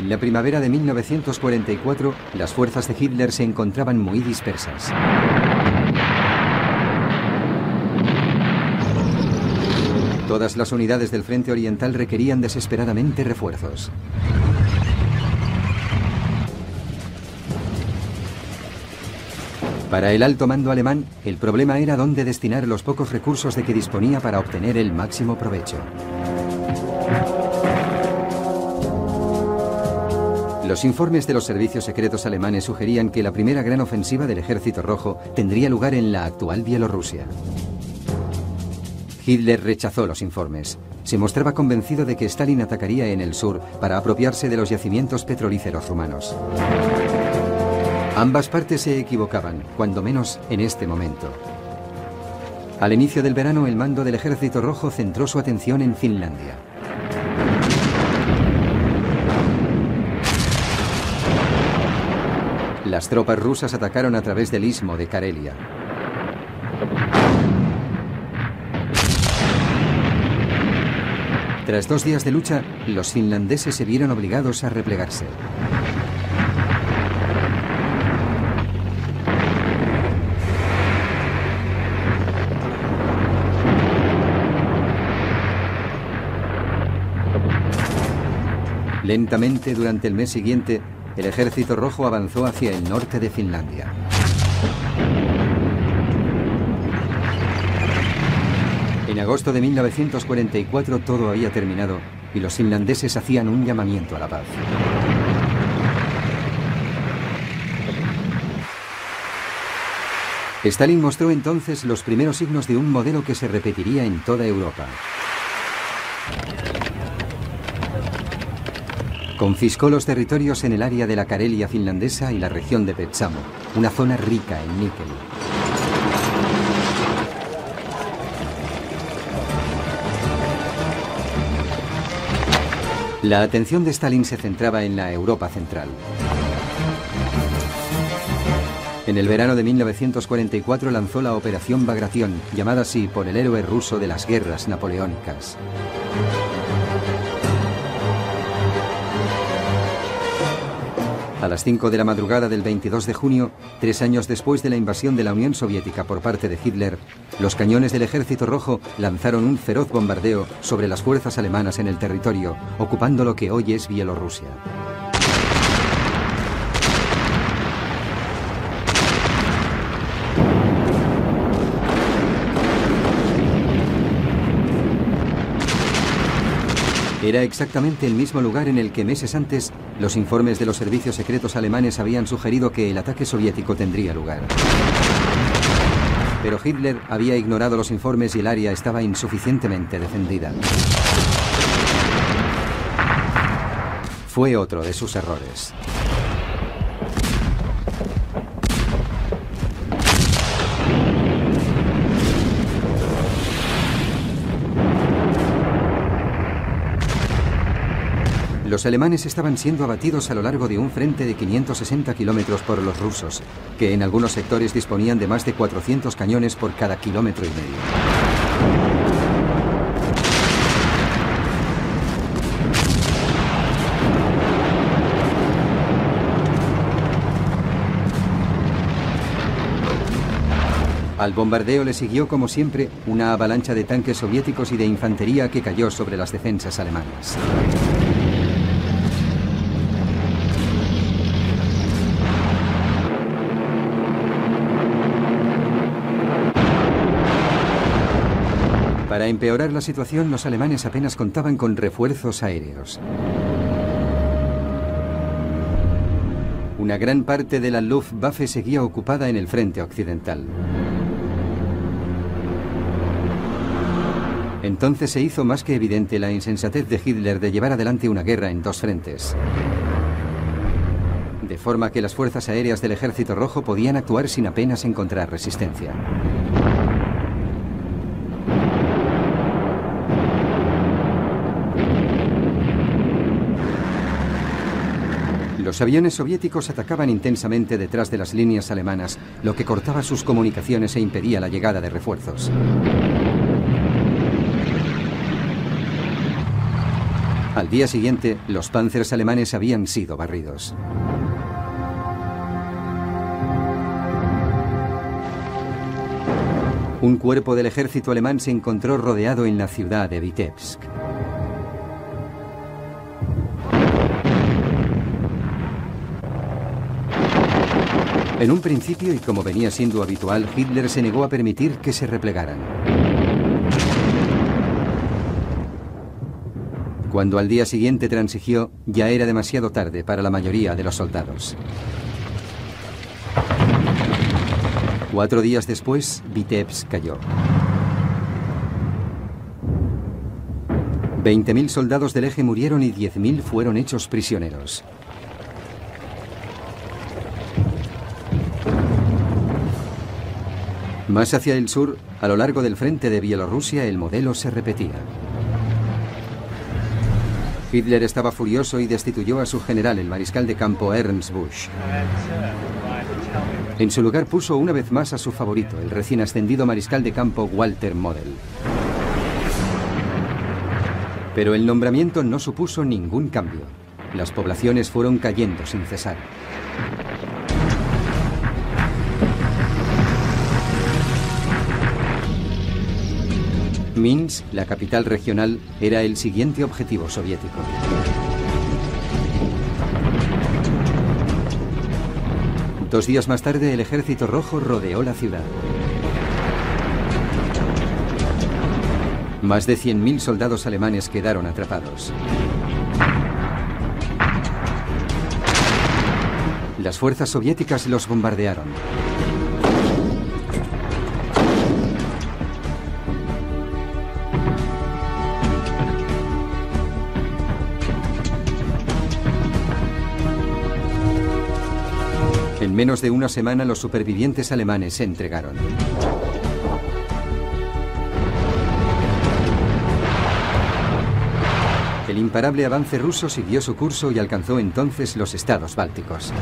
En la primavera de 1944, las fuerzas de Hitler se encontraban muy dispersas. Todas las unidades del Frente Oriental requerían desesperadamente refuerzos. Para el alto mando alemán, el problema era dónde destinar los pocos recursos de que disponía para obtener el máximo provecho. Los informes de los servicios secretos alemanes sugerían que la primera gran ofensiva del Ejército Rojo tendría lugar en la actual Bielorrusia. Hitler rechazó los informes. Se mostraba convencido de que Stalin atacaría en el sur para apropiarse de los yacimientos petrolíferos rumanos. Ambas partes se equivocaban, cuando menos en este momento. Al inicio del verano, el mando del Ejército Rojo centró su atención en Finlandia. Las tropas rusas atacaron a través del istmo de Karelia. Tras 2 días de lucha, los finlandeses se vieron obligados a replegarse. Lentamente, durante el mes siguiente, el Ejército Rojo avanzó hacia el norte de Finlandia. En agosto de 1944 todo había terminado y los finlandeses hacían un llamamiento a la paz. Stalin mostró entonces los primeros signos de un modelo que se repetiría en toda Europa. Confiscó los territorios en el área de la Karelia finlandesa y la región de Petsamo, una zona rica en níquel. La atención de Stalin se centraba en la Europa central. En el verano de 1944 lanzó la Operación Bagration, llamada así por el héroe ruso de las guerras napoleónicas. A las 5 de la madrugada del 22 de junio, 3 años después de la invasión de la Unión Soviética por parte de Hitler, los cañones del Ejército Rojo lanzaron un feroz bombardeo sobre las fuerzas alemanas en el territorio, ocupando lo que hoy es Bielorrusia. Era exactamente el mismo lugar en el que meses antes los informes de los servicios secretos alemanes habían sugerido que el ataque soviético tendría lugar. Pero Hitler había ignorado los informes y el área estaba insuficientemente defendida. Fue otro de sus errores. Los alemanes estaban siendo abatidos a lo largo de un frente de 560 kilómetros por los rusos, que en algunos sectores disponían de más de 400 cañones por cada kilómetro y medio. Al bombardeo le siguió, como siempre, una avalancha de tanques soviéticos y de infantería que cayó sobre las defensas alemanas. Para empeorar la situación, los alemanes apenas contaban con refuerzos aéreos. Una gran parte de la Luftwaffe seguía ocupada en el frente occidental. Entonces se hizo más que evidente la insensatez de Hitler de llevar adelante una guerra en 2 frentes. De forma que las fuerzas aéreas del Ejército Rojo podían actuar sin apenas encontrar resistencia. Los aviones soviéticos atacaban intensamente detrás de las líneas alemanas, lo que cortaba sus comunicaciones e impedía la llegada de refuerzos. Al día siguiente, los Panzers alemanes habían sido barridos. Un cuerpo del ejército alemán se encontró rodeado en la ciudad de Vitebsk. En un principio, y como venía siendo habitual, Hitler se negó a permitir que se replegaran. Cuando al día siguiente transigió, ya era demasiado tarde para la mayoría de los soldados. 4 días después, Vitebsk cayó. 20.000 soldados del eje murieron y 10.000 fueron hechos prisioneros. Más hacia el sur, a lo largo del frente de Bielorrusia, el modelo se repetía. Hitler estaba furioso y destituyó a su general, el mariscal de campo Ernst Busch. En su lugar puso una vez más a su favorito, el recién ascendido mariscal de campo Walter Model. Pero el nombramiento no supuso ningún cambio. Las poblaciones fueron cayendo sin cesar. Minsk, la capital regional, era el siguiente objetivo soviético. Dos días más tarde, el Ejército Rojo rodeó la ciudad. Más de 100.000 soldados alemanes quedaron atrapados. Las fuerzas soviéticas los bombardearon. En menos de una semana, los supervivientes alemanes se entregaron. El imparable avance ruso siguió su curso y alcanzó entonces los estados bálticos.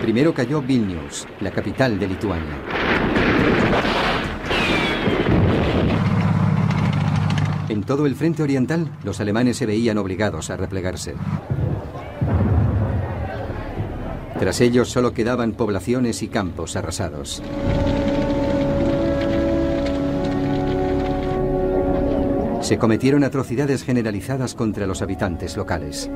Primero cayó Vilnius, la capital de Lituania. En todo el frente oriental, los alemanes se veían obligados a replegarse. Tras ellos solo quedaban poblaciones y campos arrasados. Se cometieron atrocidades generalizadas contra los habitantes locales.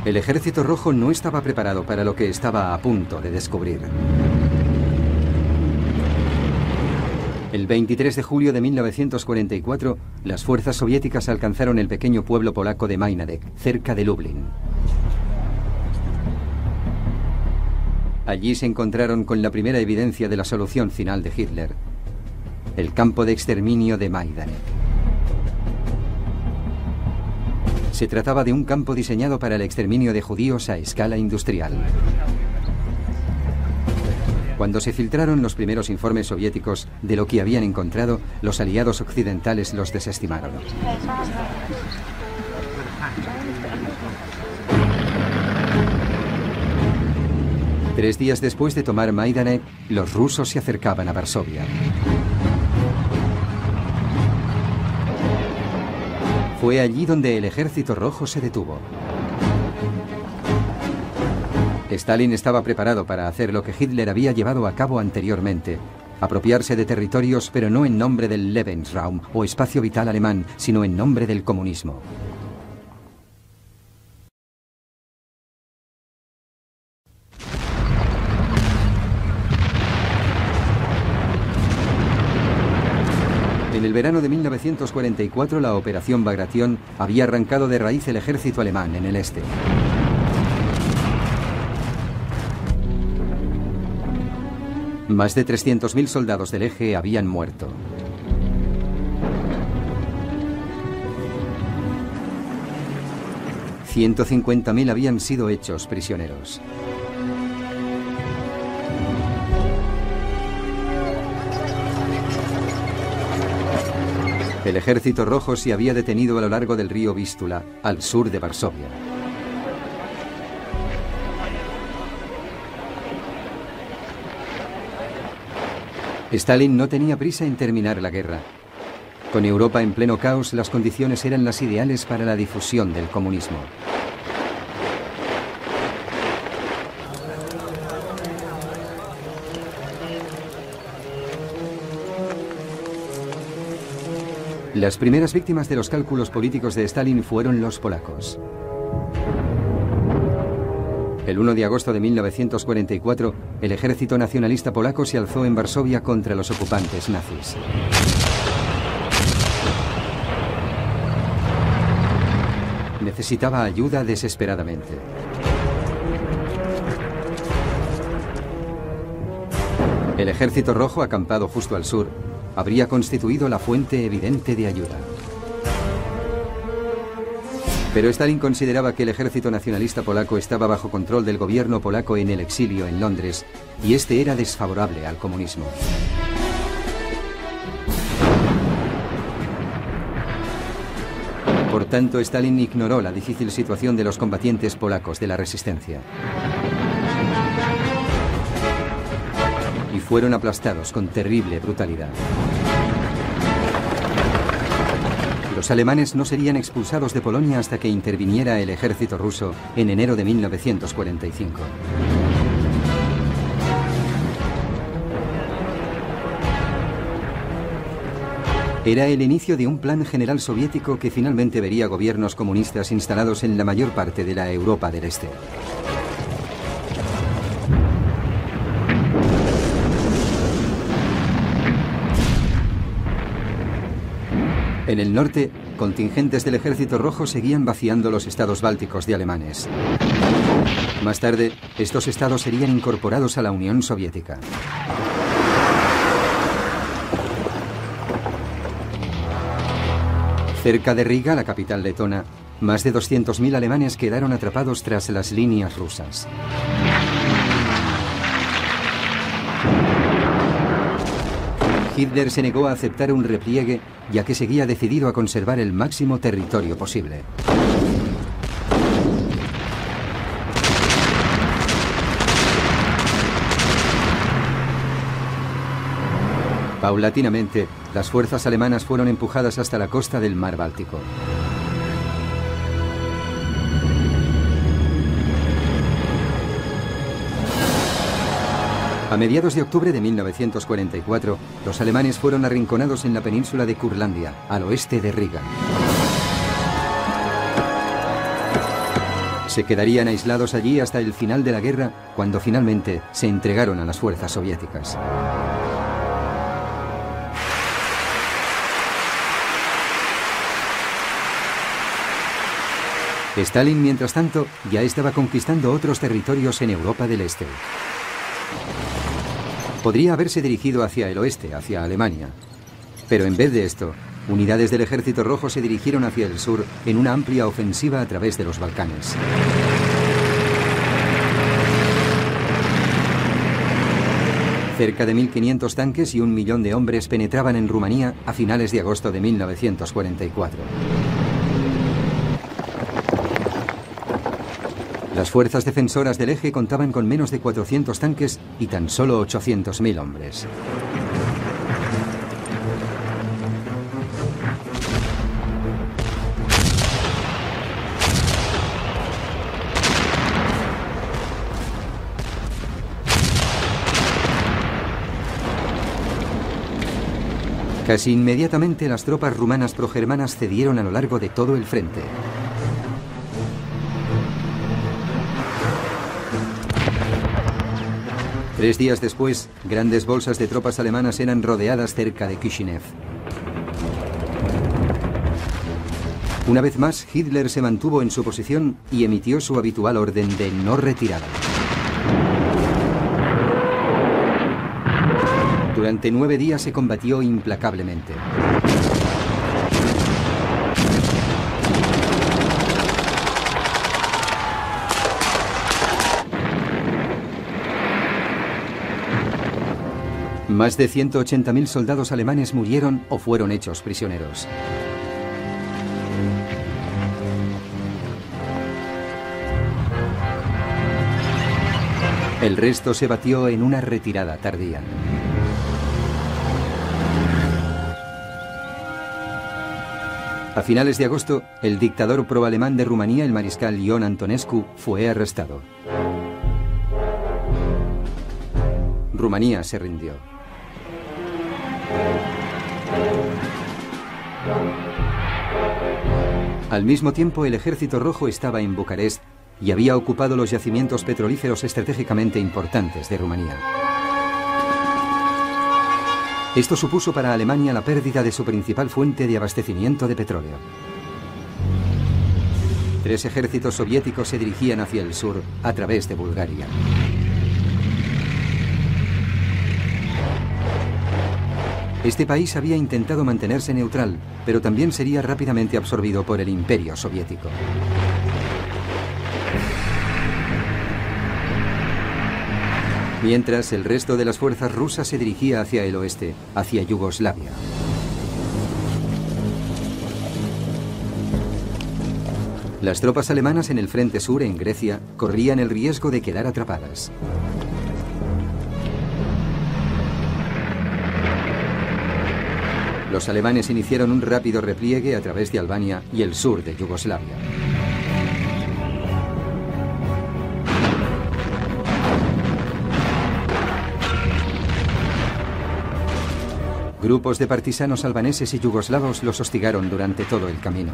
El Ejército Rojo no estaba preparado para lo que estaba a punto de descubrir. El 23 de julio de 1944, las fuerzas soviéticas alcanzaron el pequeño pueblo polaco de Majdanek, cerca de Lublin. Allí se encontraron con la primera evidencia de la solución final de Hitler: el campo de exterminio de Majdanek. Se trataba de un campo diseñado para el exterminio de judíos a escala industrial. Cuando se filtraron los primeros informes soviéticos de lo que habían encontrado, los aliados occidentales los desestimaron. Tres días después de tomar Majdanek, los rusos se acercaban a Varsovia. Fue allí donde el Ejército Rojo se detuvo. Stalin estaba preparado para hacer lo que Hitler había llevado a cabo anteriormente: apropiarse de territorios, pero no en nombre del Lebensraum o espacio vital alemán, sino en nombre del comunismo. En el verano de 1944, la Operación Bagration había arrancado de raíz el ejército alemán en el este. Más de 300.000 soldados del eje habían muerto. $150.000 habían sido hechos prisioneros. El Ejército Rojo se había detenido a lo largo del río Vístula, al sur de Varsovia. Stalin no tenía prisa en terminar la guerra. Con Europa en pleno caos, las condiciones eran las ideales para la difusión del comunismo. Las primeras víctimas de los cálculos políticos de Stalin fueron los polacos. El 1 de agosto de 1944, el ejército nacionalista polaco se alzó en Varsovia contra los ocupantes nazis. Necesitaba ayuda desesperadamente. El Ejército Rojo, acampado justo al sur, habría constituido la fuente evidente de ayuda. Pero Stalin consideraba que el ejército nacionalista polaco estaba bajo control del gobierno polaco en el exilio en Londres, y este era desfavorable al comunismo. Por tanto, Stalin ignoró la difícil situación de los combatientes polacos de la resistencia. Y fueron aplastados con terrible brutalidad. Los alemanes no serían expulsados de Polonia hasta que interviniera el ejército ruso en enero de 1945. Era el inicio de un plan general soviético que finalmente vería gobiernos comunistas instalados en la mayor parte de la Europa del Este. En el norte, contingentes del Ejército Rojo seguían vaciando los estados bálticos de alemanes. Más tarde, estos estados serían incorporados a la Unión Soviética. Cerca de Riga, la capital letona, más de 200.000 alemanes quedaron atrapados tras las líneas rusas. Hitler se negó a aceptar un repliegue, ya que seguía decidido a conservar el máximo territorio posible. Paulatinamente, las fuerzas alemanas fueron empujadas hasta la costa del Mar Báltico. A mediados de octubre de 1944, los alemanes fueron arrinconados en la península de Curlandia, al oeste de Riga. Se quedarían aislados allí hasta el final de la guerra, cuando finalmente se entregaron a las fuerzas soviéticas. Stalin, mientras tanto, ya estaba conquistando otros territorios en Europa del Este. Podría haberse dirigido hacia el oeste, hacia Alemania. Pero en vez de esto, unidades del Ejército Rojo se dirigieron hacia el sur en una amplia ofensiva a través de los Balcanes. Cerca de 1.500 tanques y 1 millón de hombres penetraban en Rumanía a finales de agosto de 1944. Las fuerzas defensoras del eje contaban con menos de 400 tanques y tan solo 800.000 hombres. Casi inmediatamente las tropas rumanas progermanas cedieron a lo largo de todo el frente. Tres días después, grandes bolsas de tropas alemanas eran rodeadas cerca de Kishinev. Una vez más, Hitler se mantuvo en su posición y emitió su habitual orden de no retirada. Durante 9 días se combatió implacablemente. Más de 180.000 soldados alemanes murieron o fueron hechos prisioneros. El resto se batió en una retirada tardía. A finales de agosto, el dictador proalemán de Rumanía, el mariscal Ion Antonescu, fue arrestado. Rumanía se rindió. Al mismo tiempo, el Ejército Rojo estaba en Bucarest y había ocupado los yacimientos petrolíferos estratégicamente importantes de Rumanía. Esto supuso para Alemania la pérdida de su principal fuente de abastecimiento de petróleo. 3 ejércitos soviéticos se dirigían hacia el sur a través de Bulgaria. Este país había intentado mantenerse neutral, pero también sería rápidamente absorbido por el Imperio Soviético. Mientras, el resto de las fuerzas rusas se dirigía hacia el oeste, hacia Yugoslavia. Las tropas alemanas en el frente sur, en Grecia, corrían el riesgo de quedar atrapadas. Los alemanes iniciaron un rápido repliegue a través de Albania y el sur de Yugoslavia. Grupos de partisanos albaneses y yugoslavos los hostigaron durante todo el camino.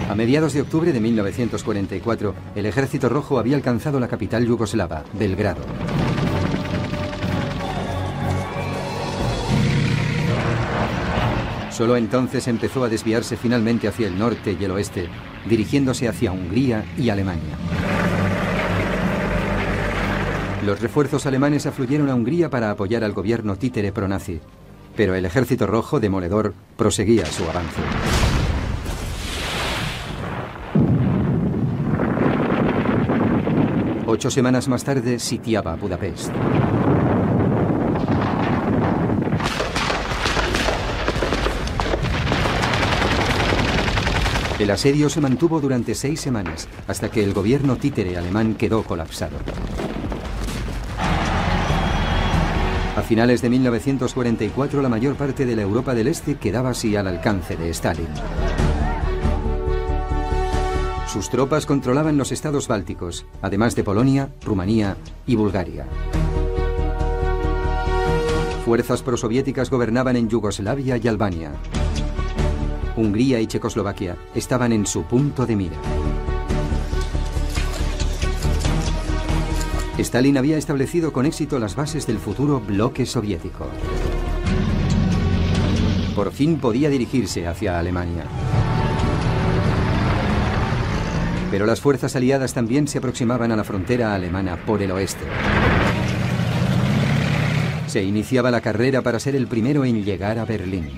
A mediados de octubre de 1944, el Ejército Rojo había alcanzado la capital yugoslava, Belgrado. Solo entonces empezó a desviarse finalmente hacia el norte y el oeste, dirigiéndose hacia Hungría y Alemania. Los refuerzos alemanes afluyeron a Hungría para apoyar al gobierno títere pronazi, pero el Ejército Rojo, demoledor, proseguía su avance. Ocho semanas más tarde, sitiaba Budapest. El asedio se mantuvo durante 6 semanas, hasta que el gobierno títere alemán quedó colapsado. A finales de 1944, la mayor parte de la Europa del Este quedaba así al alcance de Stalin. Sus tropas controlaban los estados bálticos, además de Polonia, Rumanía y Bulgaria. Fuerzas prosoviéticas gobernaban en Yugoslavia y Albania. Hungría y Checoslovaquia estaban en su punto de mira. Stalin había establecido con éxito las bases del futuro bloque soviético. Por fin podía dirigirse hacia Alemania. Pero las fuerzas aliadas también se aproximaban a la frontera alemana por el oeste. Se iniciaba la carrera para ser el primero en llegar a Berlín.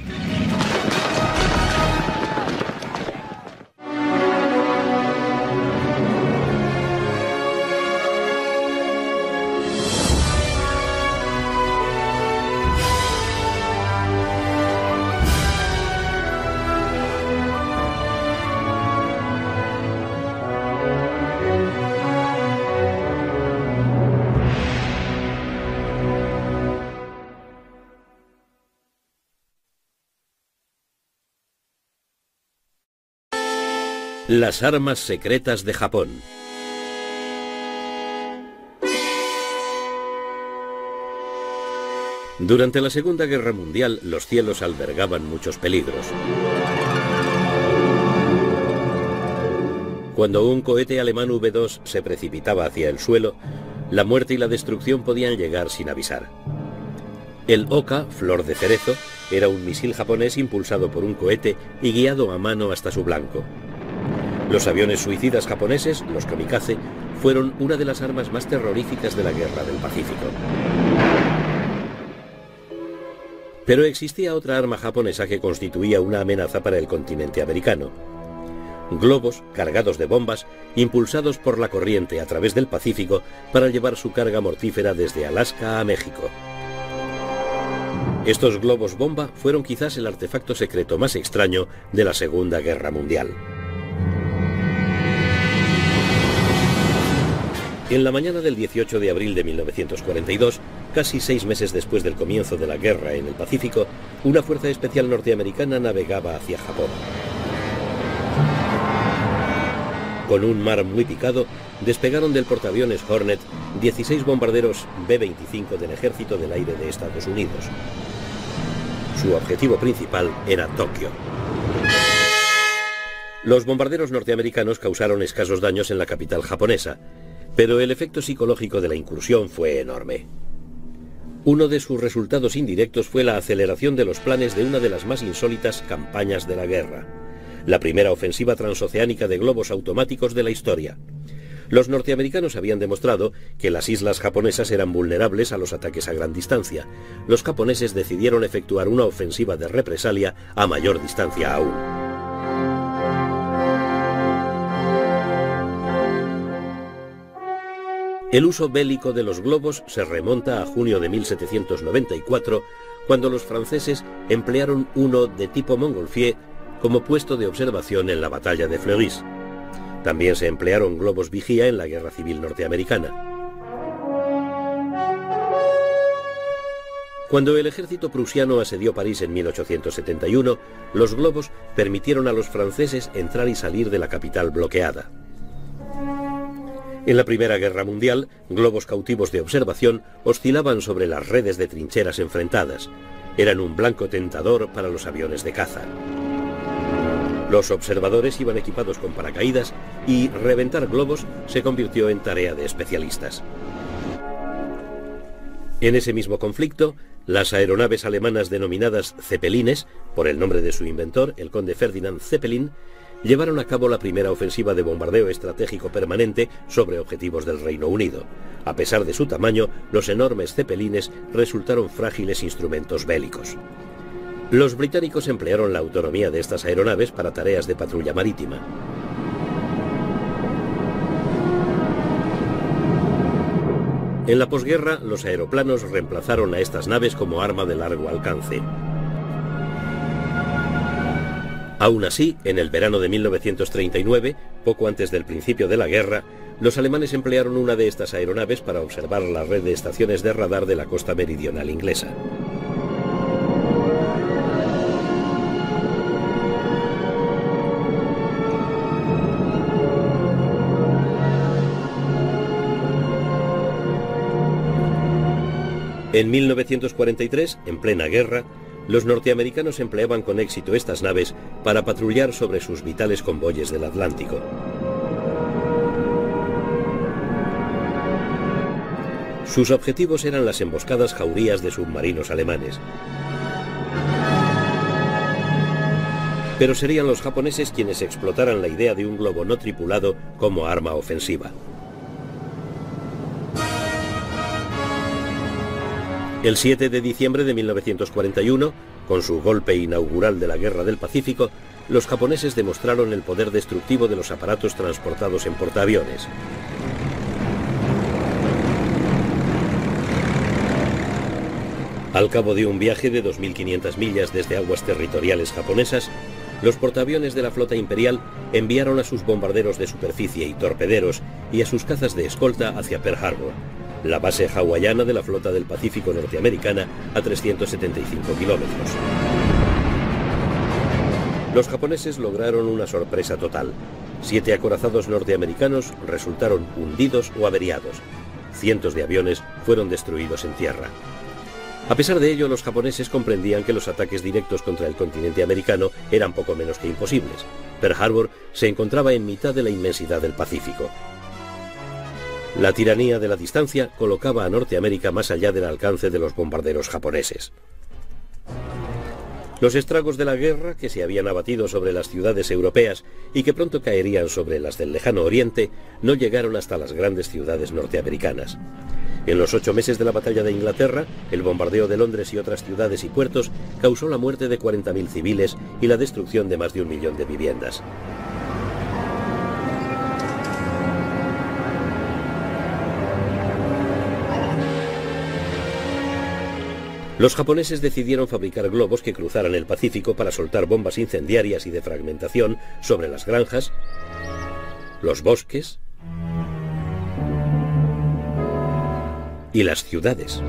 Las armas secretas de Japón. Durante la Segunda Guerra Mundial, los cielos albergaban muchos peligros. Cuando un cohete alemán V-2 se precipitaba hacia el suelo, la muerte y la destrucción podían llegar sin avisar. El Oka, flor de cerezo, era un misil japonés impulsado por un cohete y guiado a mano hasta su blanco. Los aviones suicidas japoneses, los kamikaze, fueron una de las armas más terroríficas de la Guerra del Pacífico. Pero existía otra arma japonesa que constituía una amenaza para el continente americano. Globos cargados de bombas, impulsados por la corriente a través del Pacífico para llevar su carga mortífera desde Alaska a México. Estos globos bomba fueron quizás el artefacto secreto más extraño de la Segunda Guerra Mundial. En la mañana del 18 de abril de 1942, casi 6 meses después del comienzo de la guerra en el Pacífico, una fuerza especial norteamericana navegaba hacia Japón. Con un mar muy picado, despegaron del portaaviones Hornet 16 bombarderos B-25 del Ejército del Aire de Estados Unidos. Su objetivo principal era Tokio. Los bombarderos norteamericanos causaron escasos daños en la capital japonesa, pero el efecto psicológico de la incursión fue enorme. Uno de sus resultados indirectos fue la aceleración de los planes de una de las más insólitas campañas de la guerra, la primera ofensiva transoceánica de globos automáticos de la historia. Los norteamericanos habían demostrado que las islas japonesas eran vulnerables a los ataques a gran distancia. Los japoneses decidieron efectuar una ofensiva de represalia a mayor distancia aún. El uso bélico de los globos se remonta a junio de 1794, cuando los franceses emplearon uno de tipo Montgolfier como puesto de observación en la batalla de Fleurus. También se emplearon globos vigía en la Guerra Civil Norteamericana. Cuando el ejército prusiano asedió París en 1871, los globos permitieron a los franceses entrar y salir de la capital bloqueada. En la Primera Guerra Mundial, globos cautivos de observación oscilaban sobre las redes de trincheras enfrentadas. Eran un blanco tentador para los aviones de caza. Los observadores iban equipados con paracaídas y reventar globos se convirtió en tarea de especialistas. En ese mismo conflicto, las aeronaves alemanas denominadas Zeppelines, por el nombre de su inventor, el conde Ferdinand Zeppelin, llevaron a cabo la primera ofensiva de bombardeo estratégico permanente sobre objetivos del Reino Unido. A pesar de su tamaño, los enormes Zeppelines resultaron frágiles instrumentos bélicos. Los británicos emplearon la autonomía de estas aeronaves para tareas de patrulla marítima. En la posguerra, los aeroplanos reemplazaron a estas naves como arma de largo alcance. Aún así, en el verano de 1939, poco antes del principio de la guerra, los alemanes emplearon una de estas aeronaves para observar la red de estaciones de radar de la costa meridional inglesa. En 1943, en plena guerra, los norteamericanos empleaban con éxito estas naves para patrullar sobre sus vitales convoyes del Atlántico. Sus objetivos eran las emboscadas jaurías de submarinos alemanes. Pero serían los japoneses quienes explotaran la idea de un globo no tripulado como arma ofensiva. El 7 de diciembre de 1941, con su golpe inaugural de la Guerra del Pacífico, los japoneses demostraron el poder destructivo de los aparatos transportados en portaaviones. Al cabo de un viaje de 2.500 millas desde aguas territoriales japonesas, los portaaviones de la flota imperial enviaron a sus bombarderos de superficie y torpederos y a sus cazas de escolta hacia Pearl Harbor, la base hawaiana de la flota del Pacífico norteamericana a 375 kilómetros. Los japoneses lograron una sorpresa total. 7 acorazados norteamericanos resultaron hundidos o averiados. Cientos de aviones fueron destruidos en tierra. A pesar de ello, los japoneses comprendían que los ataques directos contra el continente americano eran poco menos que imposibles. Pearl Harbor se encontraba en mitad de la inmensidad del Pacífico. La tiranía de la distancia colocaba a Norteamérica más allá del alcance de los bombarderos japoneses. Los estragos de la guerra, que se habían abatido sobre las ciudades europeas y que pronto caerían sobre las del lejano oriente, no llegaron hasta las grandes ciudades norteamericanas. En los 8 meses de la batalla de Inglaterra, el bombardeo de Londres y otras ciudades y puertos causó la muerte de 40.000 civiles y la destrucción de más de 1 millón de viviendas. Los japoneses decidieron fabricar globos que cruzaran el Pacífico para soltar bombas incendiarias y de fragmentación sobre las granjas, los bosques y las ciudades.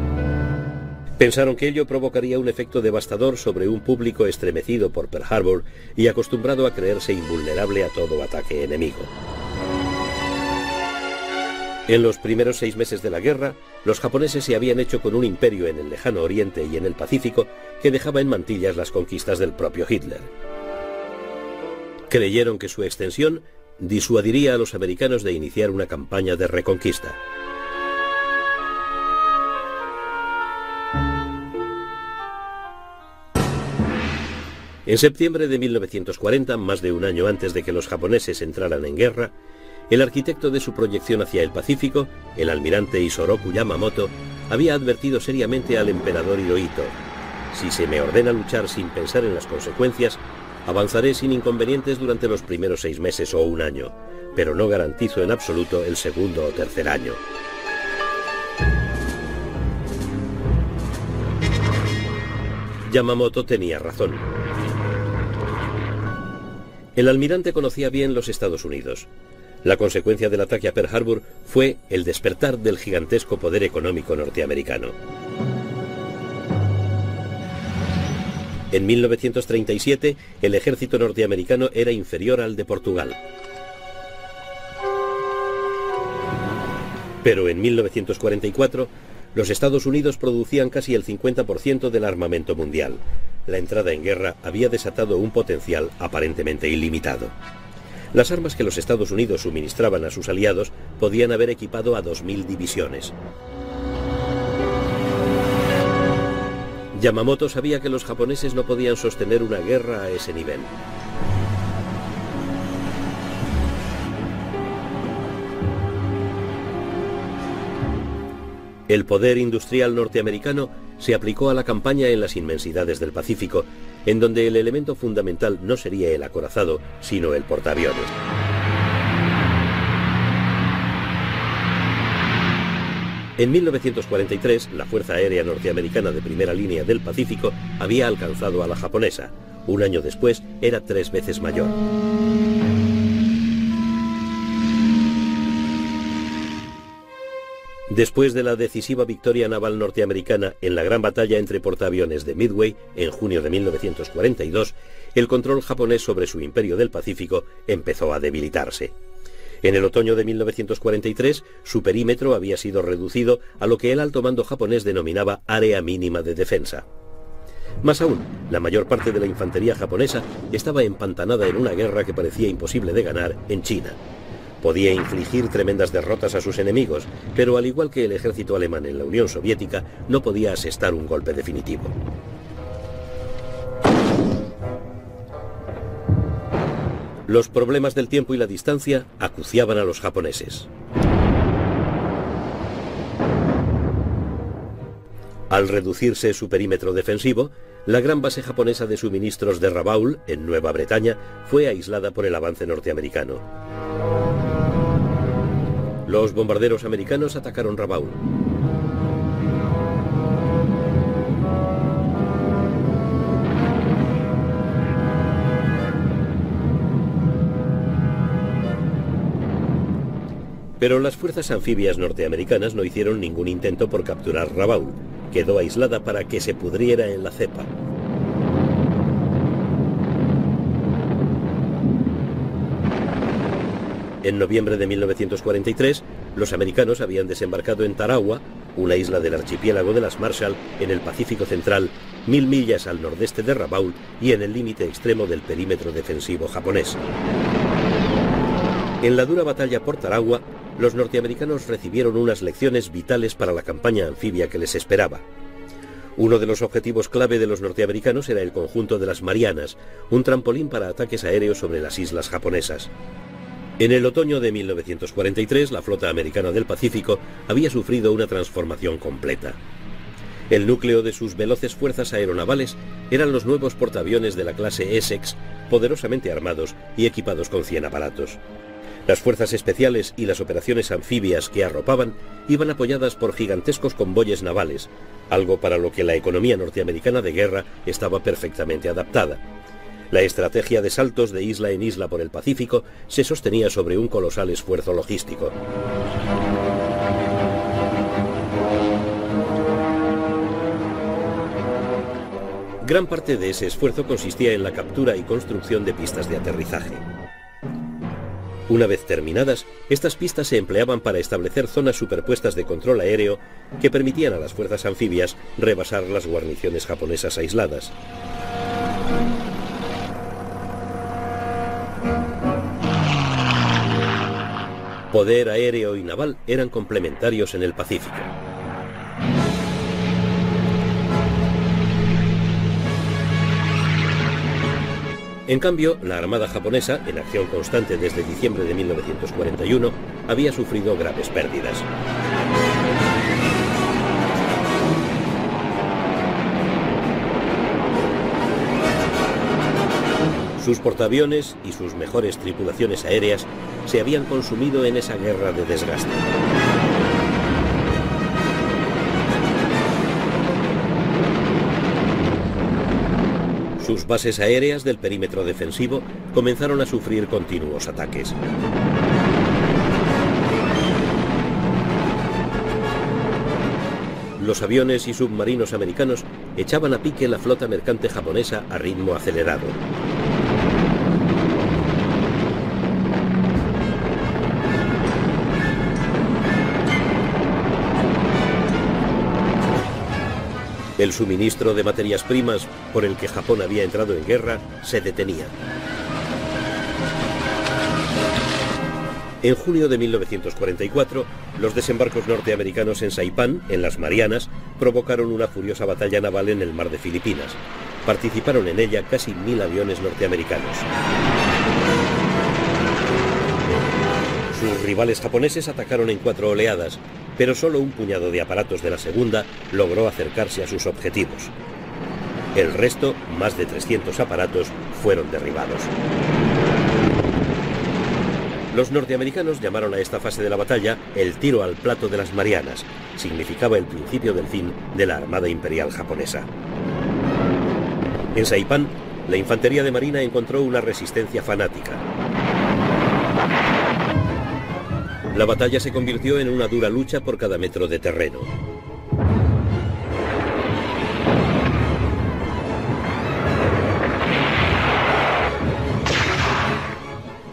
Pensaron que ello provocaría un efecto devastador sobre un público estremecido por Pearl Harbor y acostumbrado a creerse invulnerable a todo ataque enemigo. En los primeros 6 meses de la guerra, los japoneses se habían hecho con un imperio en el lejano oriente y en el Pacífico que dejaba en mantillas las conquistas del propio Hitler. Creyeron que su extensión disuadiría a los americanos de iniciar una campaña de reconquista. En septiembre de 1940, más de un año antes de que los japoneses entraran en guerra, el arquitecto de su proyección hacia el Pacífico, el almirante Isoroku Yamamoto, había advertido seriamente al emperador Hirohito: si se me ordena luchar sin pensar en las consecuencias, avanzaré sin inconvenientes durante los primeros 6 meses o un año, pero no garantizo en absoluto el segundo o tercer año. Yamamoto tenía razón. El almirante conocía bien los Estados Unidos. La consecuencia del ataque a Pearl Harbor fue el despertar del gigantesco poder económico norteamericano. En 1937, el ejército norteamericano era inferior al de Portugal. Pero en 1944, los Estados Unidos producían casi el 50% del armamento mundial. La entrada en guerra había desatado un potencial aparentemente ilimitado. Las armas que los Estados Unidos suministraban a sus aliados podían haber equipado a 2000 divisiones. Yamamoto sabía que los japoneses no podían sostener una guerra a ese nivel. El poder industrial norteamericano se aplicó a la campaña en las inmensidades del Pacífico, en donde el elemento fundamental no sería el acorazado, sino el portaaviones. En 1943, la Fuerza Aérea Norteamericana de primera línea del Pacífico había alcanzado a la japonesa. Un año después, era 3 veces mayor. Después de la decisiva victoria naval norteamericana en la gran batalla entre portaaviones de Midway, en junio de 1942, el control japonés sobre su imperio del Pacífico empezó a debilitarse. En el otoño de 1943, su perímetro había sido reducido a lo que el alto mando japonés denominaba área mínima de defensa. Más aún, la mayor parte de la infantería japonesa estaba empantanada en una guerra que parecía imposible de ganar en China. Podía infligir tremendas derrotas a sus enemigos, pero al igual que el ejército alemán en la Unión Soviética, no podía asestar un golpe definitivo. Los problemas del tiempo y la distancia acuciaban a los japoneses. Al reducirse su perímetro defensivo, la gran base japonesa de suministros de Rabaul, en Nueva Bretaña, fue aislada por el avance norteamericano. Los bombarderos americanos atacaron Rabaul. Pero las fuerzas anfibias norteamericanas no hicieron ningún intento por capturar Rabaul. Quedó aislada para que se pudriera en la cepa. En noviembre de 1943, los americanos habían desembarcado en Tarawa, una isla del archipiélago de las Marshall, en el Pacífico Central, 1000 millas al nordeste de Rabaul y en el límite extremo del perímetro defensivo japonés. En la dura batalla por Tarawa, los norteamericanos recibieron unas lecciones vitales para la campaña anfibia que les esperaba. Uno de los objetivos clave de los norteamericanos era el conjunto de las Marianas, un trampolín para ataques aéreos sobre las islas japonesas. En el otoño de 1943, la flota americana del Pacífico había sufrido una transformación completa. El núcleo de sus veloces fuerzas aeronavales eran los nuevos portaaviones de la clase Essex, poderosamente armados y equipados con 100 aparatos. Las fuerzas especiales y las operaciones anfibias que arropaban iban apoyadas por gigantescos convoyes navales, algo para lo que la economía norteamericana de guerra estaba perfectamente adaptada. La estrategia de saltos de isla en isla por el Pacífico se sostenía sobre un colosal esfuerzo logístico. Gran parte de ese esfuerzo consistía en la captura y construcción de pistas de aterrizaje. Una vez terminadas, estas pistas se empleaban para establecer zonas superpuestas de control aéreo que permitían a las fuerzas anfibias rebasar las guarniciones japonesas aisladas. Poder aéreo y naval eran complementarios en el Pacífico. En cambio, la Armada japonesa, en acción constante desde diciembre de 1941, había sufrido graves pérdidas. Sus portaaviones y sus mejores tripulaciones aéreas se habían consumido en esa guerra de desgaste. Sus bases aéreas del perímetro defensivo comenzaron a sufrir continuos ataques. Los aviones y submarinos americanos echaban a pique la flota mercante japonesa a ritmo acelerado. El suministro de materias primas por el que Japón había entrado en guerra se detenía. En junio de 1944, los desembarcos norteamericanos en Saipán, en las Marianas, provocaron una furiosa batalla naval en el mar de Filipinas. Participaron en ella casi 1000 aviones norteamericanos. Sus rivales japoneses atacaron en 4 oleadas, pero solo un puñado de aparatos de la segunda logró acercarse a sus objetivos. El resto, más de 300 aparatos, fueron derribados. Los norteamericanos llamaron a esta fase de la batalla el tiro al plato de las Marianas. Significaba el principio del fin de la Armada Imperial japonesa. En Saipán, la infantería de marina encontró una resistencia fanática. La batalla se convirtió en una dura lucha por cada metro de terreno.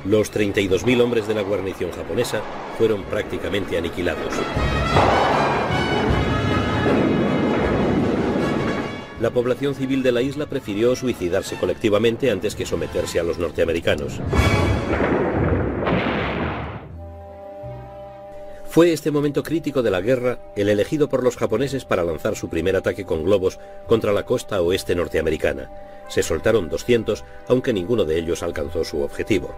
Los 32.000 hombres de la guarnición japonesa fueron prácticamente aniquilados. La población civil de la isla prefirió suicidarse colectivamente antes que someterse a los norteamericanos. Fue este momento crítico de la guerra el elegido por los japoneses para lanzar su primer ataque con globos contra la costa oeste norteamericana. Se soltaron 200, aunque ninguno de ellos alcanzó su objetivo.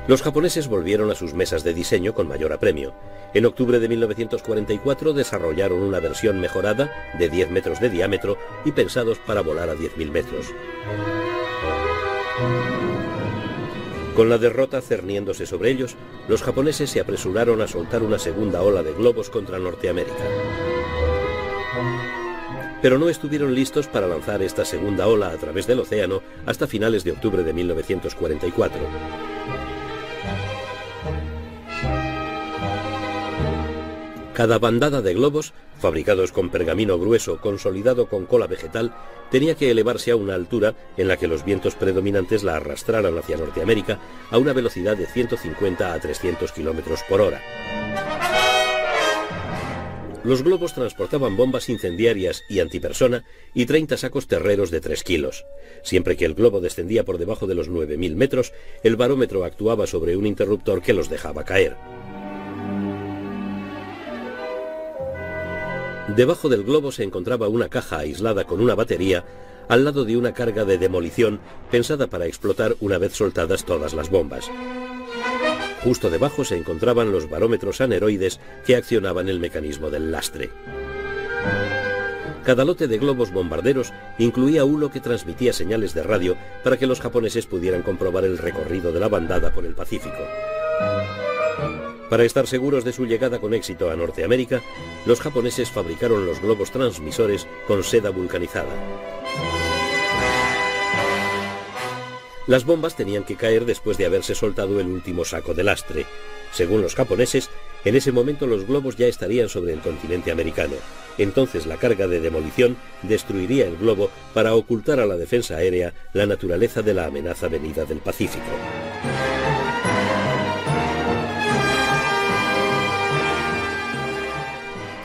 Los japoneses volvieron a sus mesas de diseño con mayor apremio. En octubre de 1944 desarrollaron una versión mejorada de 10 metros de diámetro y pensados para volar a 10.000 metros. Con la derrota cerniéndose sobre ellos, los japoneses se apresuraron a soltar una segunda ola de globos contra Norteamérica. Pero no estuvieron listos para lanzar esta segunda ola a través del océano hasta finales de octubre de 1944. Cada bandada de globos, fabricados con pergamino grueso consolidado con cola vegetal, tenía que elevarse a una altura en la que los vientos predominantes la arrastraran hacia Norteamérica a una velocidad de 150 a 300 km por hora. Los globos transportaban bombas incendiarias y antipersona y 30 sacos terreros de 3 kilos. Siempre que el globo descendía por debajo de los 9.000 metros, el barómetro actuaba sobre un interruptor que los dejaba caer. Debajo del globo se encontraba una caja aislada con una batería, al lado de una carga de demolición pensada para explotar una vez soltadas todas las bombas. Justo debajo se encontraban los barómetros aneroides que accionaban el mecanismo del lastre. Cada lote de globos bombarderos incluía uno que transmitía señales de radio para que los japoneses pudieran comprobar el recorrido de la bandada por el Pacífico. Para estar seguros de su llegada con éxito a Norteamérica, los japoneses fabricaron los globos transmisores con seda vulcanizada. Las bombas tenían que caer después de haberse soltado el último saco de lastre. Según los japoneses, En ese momento los globos ya estarían sobre el continente americano. Entonces la carga de demolición destruiría el globo para ocultar a la defensa aérea la naturaleza de la amenaza venida del Pacífico.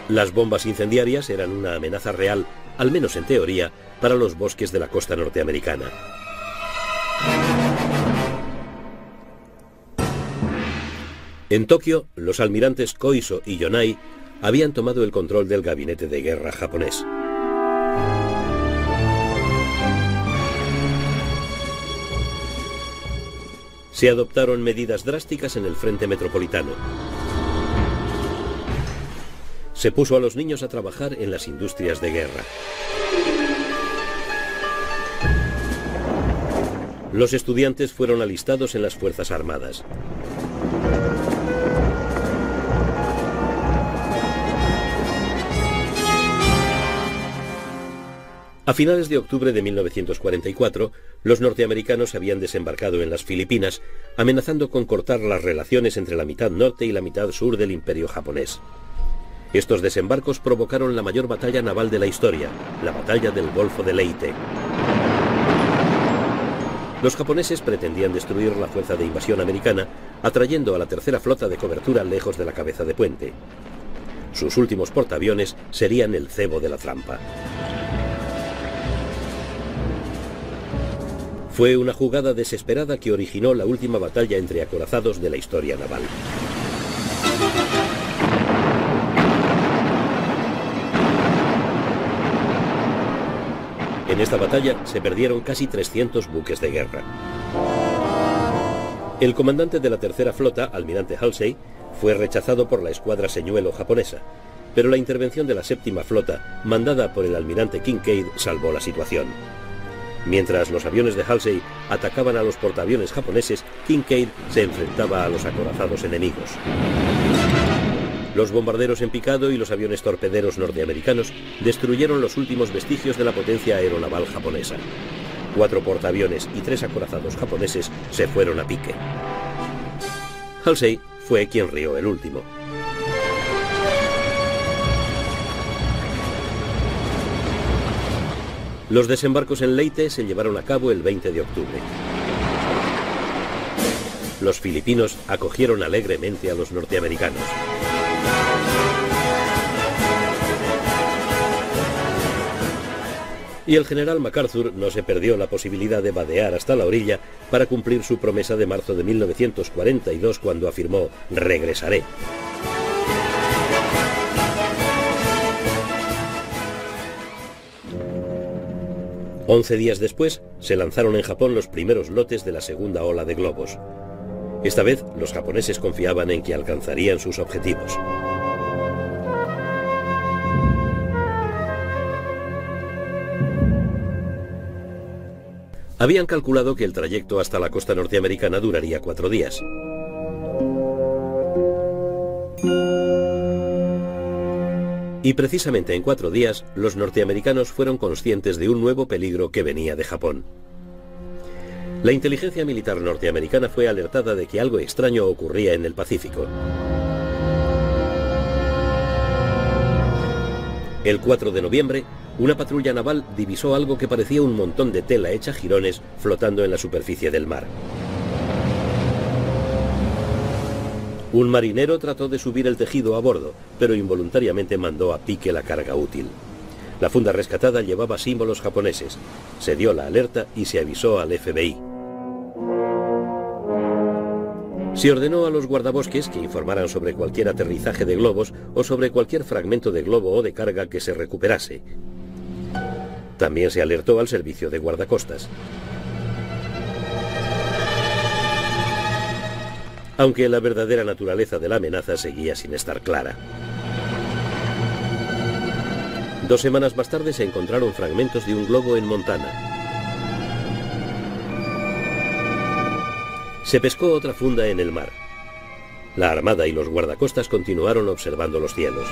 Las bombas incendiarias eran una amenaza real, al menos en teoría, para los bosques de la costa norteamericana. En Tokio, los almirantes Koiso y Yonai habían tomado el control del gabinete de guerra japonés. Se adoptaron medidas drásticas en el frente metropolitano. Se puso a los niños a trabajar en las industrias de guerra. Los estudiantes fueron alistados en las Fuerzas Armadas. A finales de octubre de 1944, los norteamericanos habían desembarcado en las Filipinas, amenazando con cortar las relaciones entre la mitad norte y la mitad sur del Imperio japonés. Estos desembarcos provocaron la mayor batalla naval de la historia, la batalla del Golfo de Leyte. Los japoneses pretendían destruir la fuerza de invasión americana, atrayendo a la tercera flota de cobertura lejos de la cabeza de puente. Sus últimos portaaviones serían el cebo de la trampa. Fue una jugada desesperada que originó la última batalla entre acorazados de la historia naval. En esta batalla se perdieron casi 300 buques de guerra. El comandante de la tercera flota, almirante Halsey, fue rechazado por la escuadra señuelo japonesa, pero la intervención de la séptima flota, mandada por el almirante Kinkaid, salvó la situación. Mientras los aviones de Halsey atacaban a los portaaviones japoneses, Kinkaid se enfrentaba a los acorazados enemigos. Los bombarderos en picado y los aviones torpederos norteamericanos destruyeron los últimos vestigios de la potencia aeronaval japonesa. 4 portaaviones y 3 acorazados japoneses se fueron a pique. Halsey fue quien rió el último. Los desembarcos en Leyte se llevaron a cabo el 20 de octubre. Los filipinos acogieron alegremente a los norteamericanos. Y el general MacArthur no se perdió la posibilidad de vadear hasta la orilla para cumplir su promesa de marzo de 1942 cuando afirmó: «Regresaré». Once días después, se lanzaron en Japón los primeros lotes de la segunda ola de globos. Esta vez, los japoneses confiaban en que alcanzarían sus objetivos. Habían calculado que el trayecto hasta la costa norteamericana duraría 4 días. Y precisamente en 4 días, los norteamericanos fueron conscientes de un nuevo peligro que venía de Japón. La inteligencia militar norteamericana fue alertada de que algo extraño ocurría en el Pacífico. El 4 de noviembre, una patrulla naval divisó algo que parecía un montón de tela hecha jirones flotando en la superficie del mar. Un marinero trató de subir el tejido a bordo, pero involuntariamente mandó a pique la carga útil. La funda rescatada llevaba símbolos japoneses. Se dio la alerta y se avisó al FBI. Se ordenó a los guardabosques que informaran sobre cualquier aterrizaje de globos o sobre cualquier fragmento de globo o de carga que se recuperase. También se alertó al servicio de guardacostas. Aunque la verdadera naturaleza de la amenaza seguía sin estar clara. 2 semanas más tarde se encontraron fragmentos de un globo en Montana. Se pescó otra funda en el mar. La Armada y los guardacostas continuaron observando los cielos.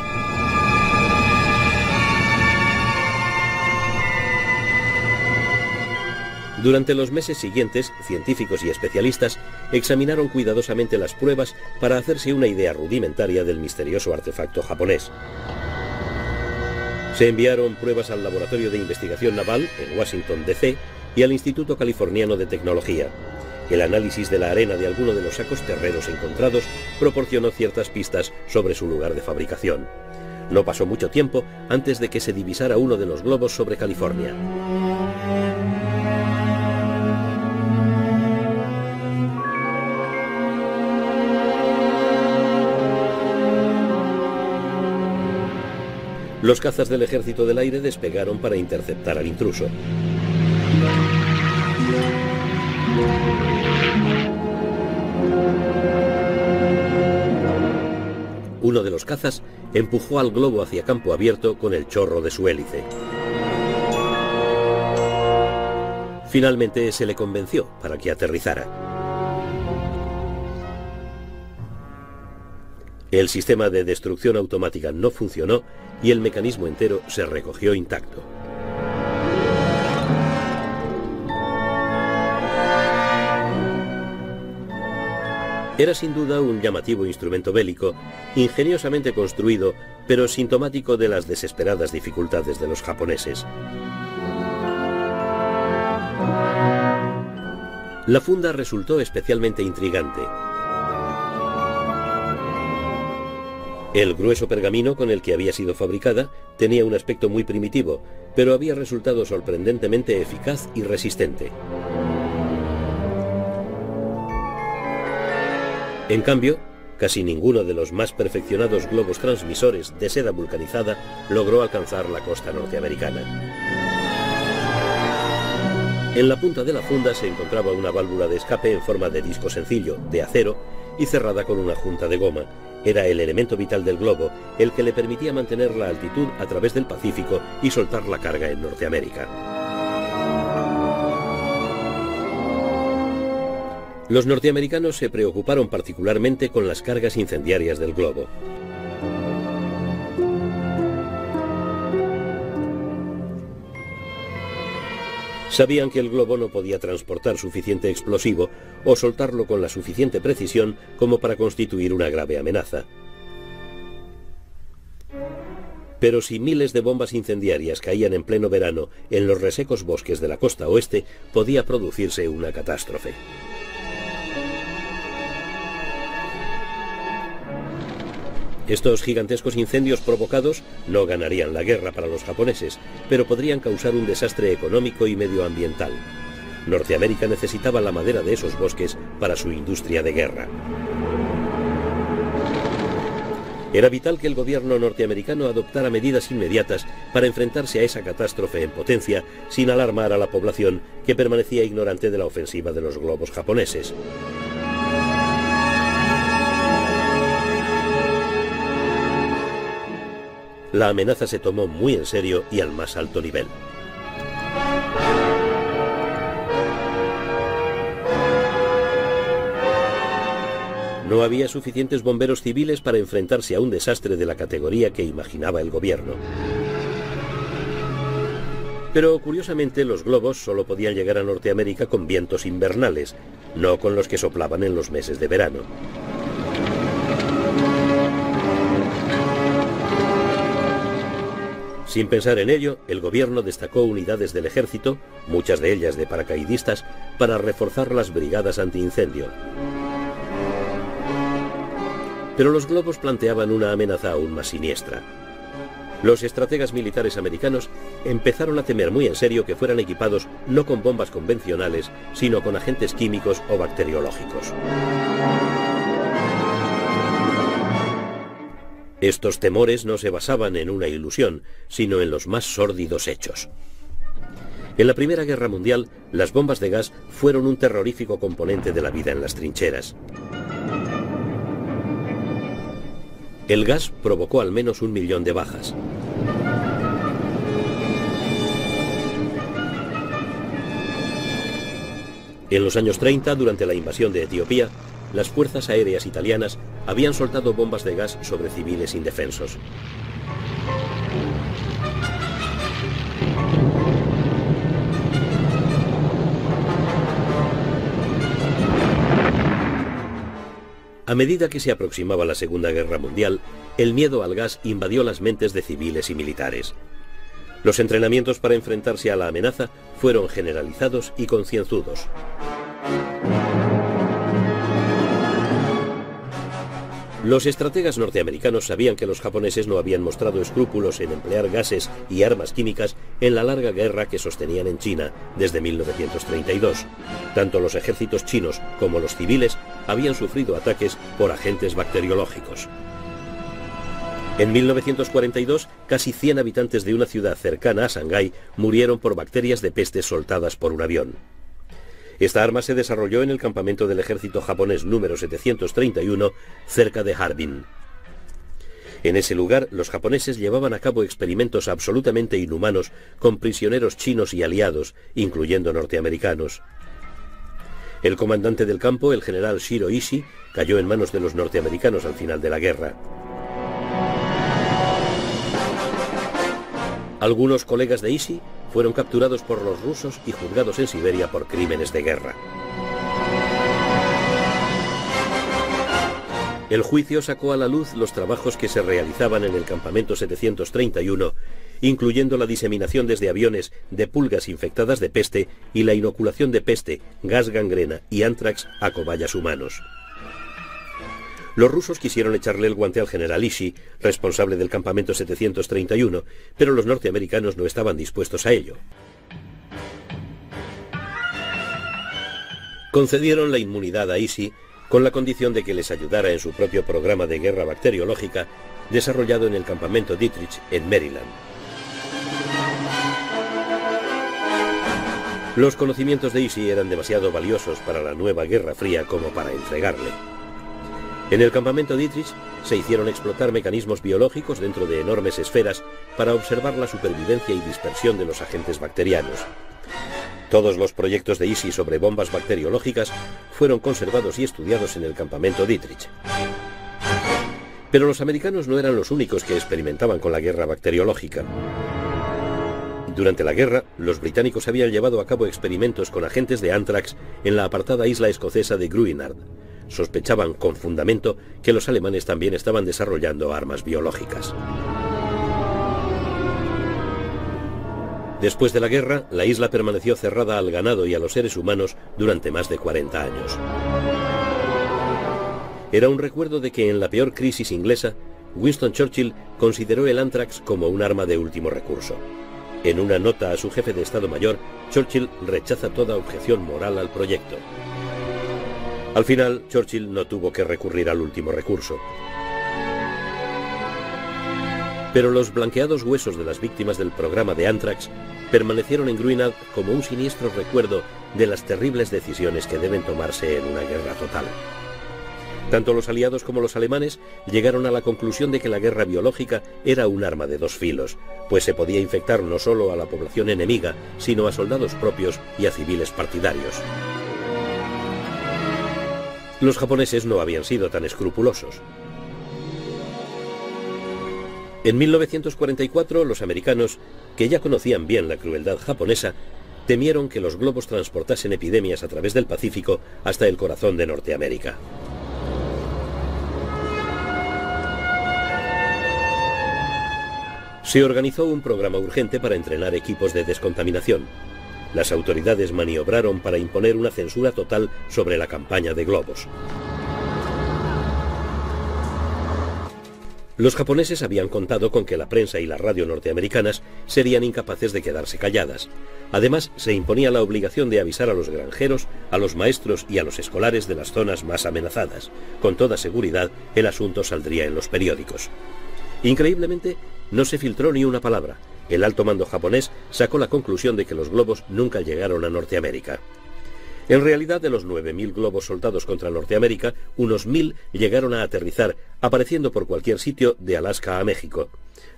Durante los meses siguientes, científicos y especialistas examinaron cuidadosamente las pruebas para hacerse una idea rudimentaria del misterioso artefacto japonés. Se enviaron pruebas al Laboratorio de Investigación Naval en Washington, D.C. y al Instituto Californiano de Tecnología. El análisis de la arena de alguno de los sacos terreros encontrados proporcionó ciertas pistas sobre su lugar de fabricación. No pasó mucho tiempo antes de que se divisara uno de los globos sobre California. Los cazas del Ejército del Aire despegaron para interceptar al intruso. Uno de los cazas empujó al globo hacia campo abierto con el chorro de su hélice. Finalmente se le convenció para que aterrizara. El sistema de destrucción automática no funcionó y el mecanismo entero se recogió intacto. Era sin duda un llamativo instrumento bélico, ingeniosamente construido, pero sintomático de las desesperadas dificultades de los japoneses. La funda resultó especialmente intrigante. El grueso pergamino con el que había sido fabricada tenía un aspecto muy primitivo, pero había resultado sorprendentemente eficaz y resistente. En cambio, casi ninguno de los más perfeccionados globos transmisores de seda vulcanizada logró alcanzar la costa norteamericana. En la punta de la funda se encontraba una válvula de escape en forma de disco sencillo, de acero, y cerrada con una junta de goma. Era el elemento vital del globo, el que le permitía mantener la altitud a través del Pacífico y soltar la carga en Norteamérica. Los norteamericanos se preocuparon particularmente con las cargas incendiarias del globo. Sabían que el globo no podía transportar suficiente explosivo o soltarlo con la suficiente precisión como para constituir una grave amenaza. Pero si miles de bombas incendiarias caían en pleno verano en los resecos bosques de la costa oeste, podía producirse una catástrofe. Estos gigantescos incendios provocados no ganarían la guerra para los japoneses, pero podrían causar un desastre económico y medioambiental. Norteamérica necesitaba la madera de esos bosques para su industria de guerra. Era vital que el gobierno norteamericano adoptara medidas inmediatas para enfrentarse a esa catástrofe en potencia sin alarmar a la población que permanecía ignorante de la ofensiva de los globos japoneses. La amenaza se tomó muy en serio y al más alto nivel. No había suficientes bomberos civiles para enfrentarse a un desastre de la categoría que imaginaba el gobierno. Pero curiosamente los globos solo podían llegar a Norteamérica con vientos invernales, no con los que soplaban en los meses de verano. Sin pensar en ello, el gobierno destacó unidades del ejército, muchas de ellas de paracaidistas, para reforzar las brigadas antiincendio. Pero los globos planteaban una amenaza aún más siniestra. Los estrategas militares americanos empezaron a temer muy en serio que fueran equipados no con bombas convencionales, sino con agentes químicos o bacteriológicos. Estos temores no se basaban en una ilusión, sino en los más sórdidos hechos. En la Primera Guerra Mundial, las bombas de gas fueron un terrorífico componente de la vida en las trincheras. El gas provocó al menos 1 millón de bajas. En los años 30, durante la invasión de Etiopía, las fuerzas aéreas italianas habían soltado bombas de gas sobre civiles indefensos. A medida que se aproximaba la Segunda Guerra Mundial, el miedo al gas invadió las mentes de civiles y militares. Los entrenamientos para enfrentarse a la amenaza fueron generalizados y concienzudos. Los estrategas norteamericanos sabían que los japoneses no habían mostrado escrúpulos en emplear gases y armas químicas en la larga guerra que sostenían en China desde 1932. Tanto los ejércitos chinos como los civiles habían sufrido ataques por agentes bacteriológicos. En 1942, casi 100 habitantes de una ciudad cercana a Shanghái murieron por bacterias de peste soltadas por un avión. Esta arma se desarrolló en el campamento del ejército japonés número 731, cerca de Harbin. En ese lugar, los japoneses llevaban a cabo experimentos absolutamente inhumanos con prisioneros chinos y aliados, incluyendo norteamericanos. El comandante del campo, el general Shiro Ishii, cayó en manos de los norteamericanos al final de la guerra. Algunos colegas de Ishii fueron capturados por los rusos y juzgados en Siberia por crímenes de guerra. El juicio sacó a la luz los trabajos que se realizaban en el campamento 731, incluyendo la diseminación desde aviones de pulgas infectadas de peste y la inoculación de peste, gas gangrena y ántrax a cobayas humanos. Los rusos quisieron echarle el guante al general Ishii, responsable del campamento 731, pero los norteamericanos no estaban dispuestos a ello. Concedieron la inmunidad a Ishii con la condición de que les ayudara en su propio programa de guerra bacteriológica desarrollado en el campamento Dietrich en Maryland. Los conocimientos de Ishii eran demasiado valiosos para la nueva Guerra Fría como para entregarle. En el campamento Dietrich se hicieron explotar mecanismos biológicos dentro de enormes esferas para observar la supervivencia y dispersión de los agentes bacterianos. Todos los proyectos de Ishii sobre bombas bacteriológicas fueron conservados y estudiados en el campamento Dietrich. Pero los americanos no eran los únicos que experimentaban con la guerra bacteriológica. Durante la guerra, los británicos habían llevado a cabo experimentos con agentes de ántrax en la apartada isla escocesa de Gruinard. Sospechaban con fundamento que los alemanes también estaban desarrollando armas biológicas. Después de la guerra, la isla permaneció cerrada al ganado y a los seres humanos durante más de 40 años. Era un recuerdo de que en la peor crisis inglesa, Winston Churchill consideró el ántrax como un arma de último recurso. En una nota a su jefe de Estado Mayor, Churchill rechaza toda objeción moral al proyecto. Al final, Churchill no tuvo que recurrir al último recurso. Pero los blanqueados huesos de las víctimas del programa de ántrax permanecieron en Gruinard como un siniestro recuerdo de las terribles decisiones que deben tomarse en una guerra total. Tanto los aliados como los alemanes llegaron a la conclusión de que la guerra biológica era un arma de dos filos, pues se podía infectar no solo a la población enemiga, sino a soldados propios y a civiles partidarios. Los japoneses no habían sido tan escrupulosos. En 1944, los americanos, que ya conocían bien la crueldad japonesa, temieron que los globos transportasen epidemias a través del Pacífico hasta el corazón de Norteamérica. Se organizó un programa urgente para entrenar equipos de descontaminación. Las autoridades maniobraron para imponer una censura total sobre la campaña de globos. Los japoneses habían contado con que la prensa y la radio norteamericanas serían incapaces de quedarse calladas. Además, se imponía la obligación de avisar a los granjeros, a los maestros y a los escolares de las zonas más amenazadas. Con toda seguridad, el asunto saldría en los periódicos. Increíblemente, no se filtró ni una palabra. El alto mando japonés sacó la conclusión de que los globos nunca llegaron a Norteamérica. En realidad, de los 9.000 globos soltados contra Norteamérica, unos 1.000 llegaron a aterrizar, apareciendo por cualquier sitio de Alaska a México.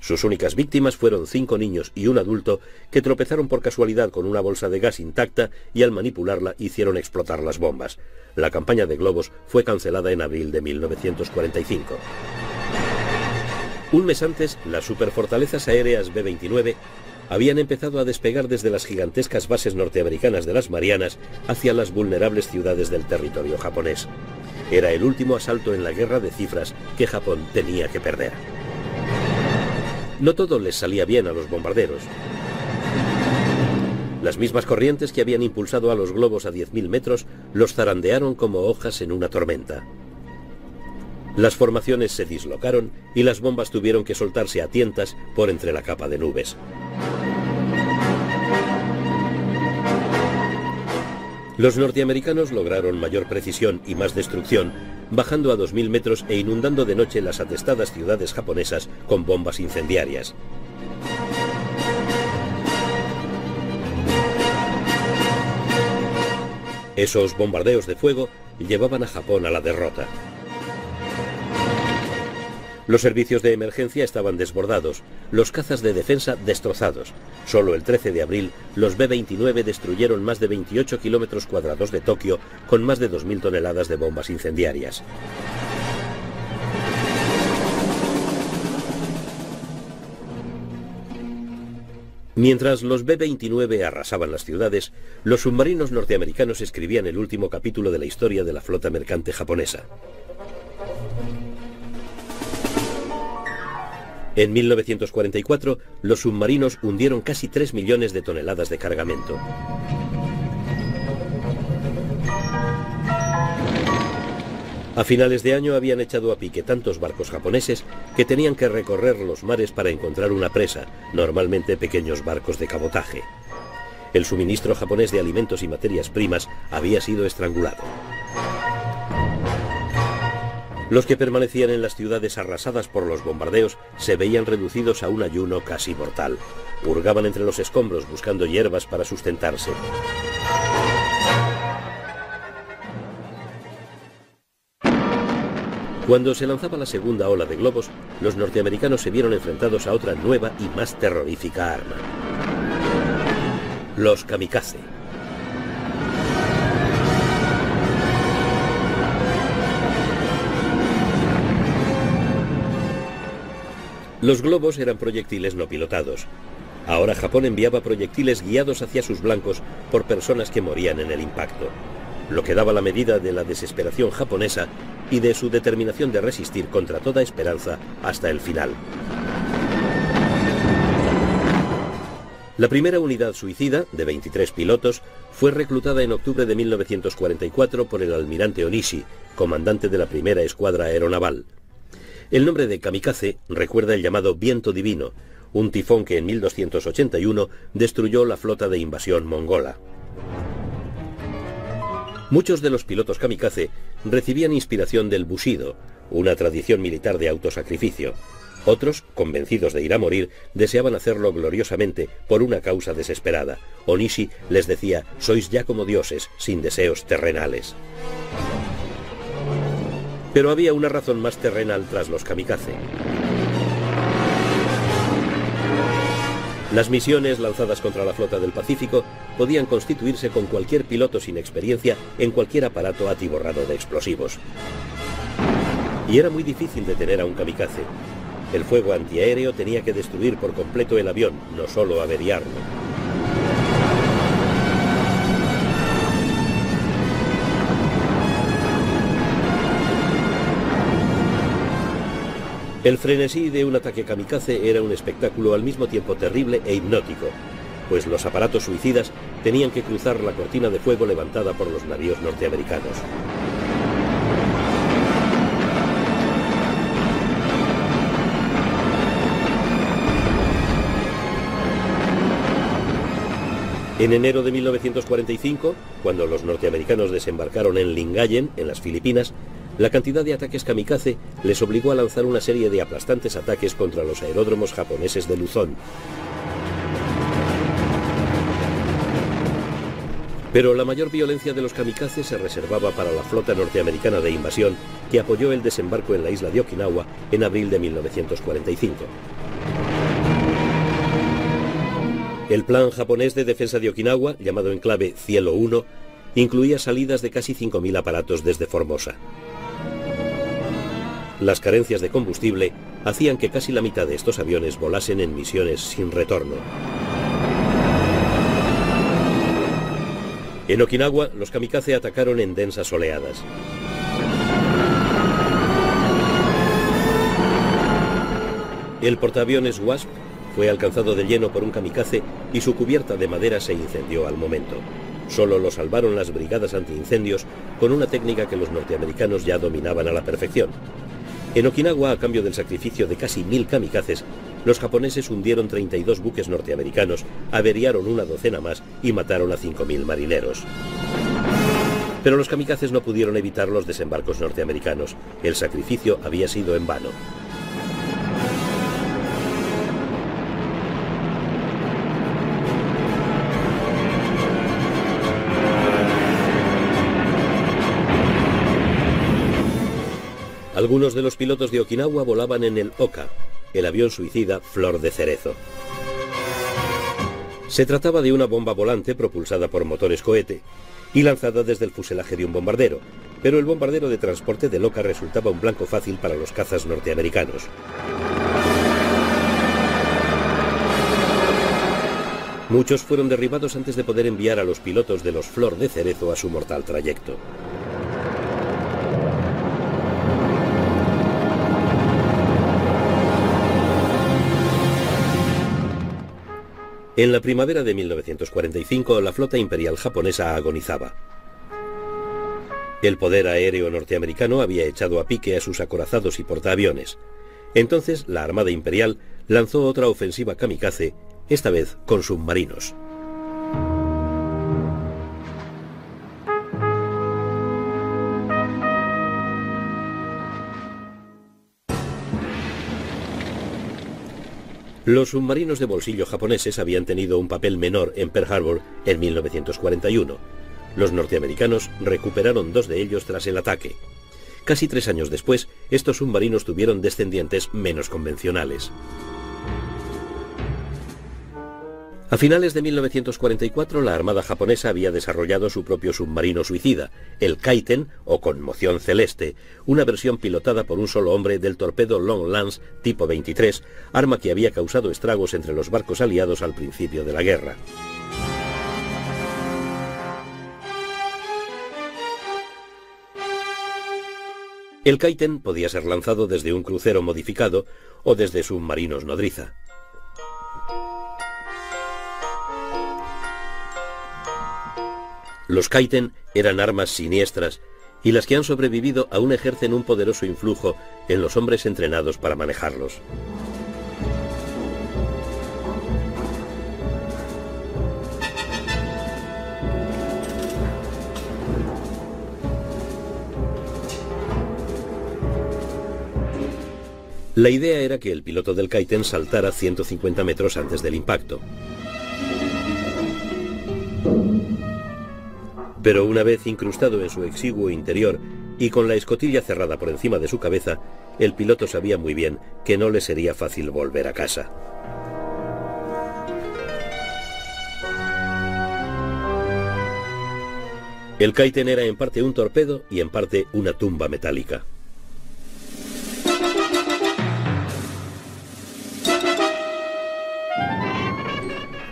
Sus únicas víctimas fueron 5 niños y un adulto que tropezaron por casualidad con una bolsa de gas intacta y al manipularla hicieron explotar las bombas. La campaña de globos fue cancelada en abril de 1945. Un mes antes, las superfortalezas aéreas B-29 habían empezado a despegar desde las gigantescas bases norteamericanas de las Marianas hacia las vulnerables ciudades del territorio japonés. Era el último asalto en la guerra de cifras que Japón tenía que perder. No todo les salía bien a los bombarderos. Las mismas corrientes que habían impulsado a los globos a 10.000 metros los zarandearon como hojas en una tormenta. Las formaciones se dislocaron y las bombas tuvieron que soltarse a tientas por entre la capa de nubes. Los norteamericanos lograron mayor precisión y más destrucción, bajando a 2.000 metros e inundando de noche las atestadas ciudades japonesas con bombas incendiarias. Esos bombardeos de fuego llevaban a Japón a la derrota. Los servicios de emergencia estaban desbordados, los cazas de defensa destrozados. Solo el 13 de abril, los B-29 destruyeron más de 28 kilómetros cuadrados de Tokio con más de 2.000 toneladas de bombas incendiarias. Mientras los B-29 arrasaban las ciudades, los submarinos norteamericanos escribían el último capítulo de la historia de la flota mercante japonesa. En 1944, los submarinos hundieron casi 3 millones de toneladas de cargamento. A finales de año habían echado a pique tantos barcos japoneses que tenían que recorrer los mares para encontrar una presa, normalmente pequeños barcos de cabotaje. El suministro japonés de alimentos y materias primas había sido estrangulado. Los que permanecían en las ciudades arrasadas por los bombardeos se veían reducidos a un ayuno casi mortal. Hurgaban entre los escombros buscando hierbas para sustentarse. Cuando se lanzaba la segunda ola de globos, los norteamericanos se vieron enfrentados a otra nueva y más terrorífica arma: los kamikaze. Los globos eran proyectiles no pilotados. Ahora Japón enviaba proyectiles guiados hacia sus blancos por personas que morían en el impacto, lo que daba la medida de la desesperación japonesa y de su determinación de resistir contra toda esperanza hasta el final. La primera unidad suicida, de 23 pilotos, fue reclutada en octubre de 1944 por el almirante Onishi, comandante de la primera escuadra aeronaval. El nombre de kamikaze recuerda el llamado viento divino, un tifón que en 1281 destruyó la flota de invasión mongola. Muchos de los pilotos kamikaze recibían inspiración del bushido, una tradición militar de autosacrificio. Otros, convencidos de ir a morir, deseaban hacerlo gloriosamente por una causa desesperada. Onishi les decía: sois ya como dioses, sin deseos terrenales. Pero había una razón más terrenal tras los kamikaze. Las misiones lanzadas contra la flota del Pacífico podían constituirse con cualquier piloto sin experiencia en cualquier aparato atiborrado de explosivos. Y era muy difícil detener a un kamikaze. El fuego antiaéreo tenía que destruir por completo el avión, no solo averiarlo. El frenesí de un ataque kamikaze era un espectáculo al mismo tiempo terrible e hipnótico, pues los aparatos suicidas tenían que cruzar la cortina de fuego levantada por los navíos norteamericanos. En enero de 1945, cuando los norteamericanos desembarcaron en Lingayen, en las Filipinas, la cantidad de ataques kamikaze les obligó a lanzar una serie de aplastantes ataques contra los aeródromos japoneses de Luzón. Pero la mayor violencia de los kamikaze se reservaba para la flota norteamericana de invasión que apoyó el desembarco en la isla de Okinawa en abril de 1945. El plan japonés de defensa de Okinawa, llamado en clave Cielo 1, incluía salidas de casi 5.000 aparatos desde Formosa. Las carencias de combustible hacían que casi la mitad de estos aviones volasen en misiones sin retorno. En Okinawa, los kamikaze atacaron en densas oleadas. El portaaviones Wasp fue alcanzado de lleno por un kamikaze y su cubierta de madera se incendió al momento. Solo lo salvaron las brigadas antiincendios con una técnica que los norteamericanos ya dominaban a la perfección. En Okinawa, a cambio del sacrificio de casi 1000 kamikazes, los japoneses hundieron 32 buques norteamericanos, averiaron una docena más y mataron a 5000 marineros. Pero los kamikazes no pudieron evitar los desembarcos norteamericanos. El sacrificio había sido en vano. Algunos de los pilotos de Okinawa volaban en el Oka, el avión suicida Flor de Cerezo. Se trataba de una bomba volante propulsada por motores cohete y lanzada desde el fuselaje de un bombardero, pero el bombardero de transporte del Oka resultaba un blanco fácil para los cazas norteamericanos. Muchos fueron derribados antes de poder enviar a los pilotos de los Flor de Cerezo a su mortal trayecto. En la primavera de 1945, la flota imperial japonesa agonizaba. El poder aéreo norteamericano había echado a pique a sus acorazados y portaaviones. Entonces, la Armada Imperial lanzó otra ofensiva kamikaze, esta vez con submarinos. Los submarinos de bolsillo japoneses habían tenido un papel menor en Pearl Harbor en 1941. Los norteamericanos recuperaron 2 de ellos tras el ataque. Casi 3 años después, estos submarinos tuvieron descendientes menos convencionales. A finales de 1944, la Armada japonesa había desarrollado su propio submarino suicida, el Kaiten o Conmoción Celeste, una versión pilotada por un solo hombre del torpedo Long Lance tipo 23, arma que había causado estragos entre los barcos aliados al principio de la guerra. El Kaiten podía ser lanzado desde un crucero modificado o desde submarinos nodriza. Los Kaiten eran armas siniestras y las que han sobrevivido aún ejercen un poderoso influjo en los hombres entrenados para manejarlos. La idea era que el piloto del Kaiten saltara 150 metros antes del impacto. Pero una vez incrustado en su exiguo interior y con la escotilla cerrada por encima de su cabeza, el piloto sabía muy bien que no le sería fácil volver a casa. El Kaiten era en parte un torpedo y en parte una tumba metálica.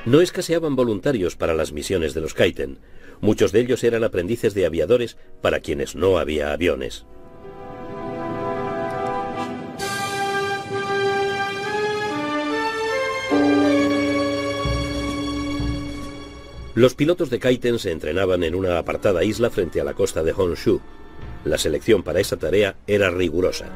No escaseaban voluntarios para las misiones de los Kaiten. Muchos de ellos eran aprendices de aviadores para quienes no había aviones. Los pilotos de Kaiten se entrenaban en una apartada isla frente a la costa de Honshu. La selección para esa tarea era rigurosa.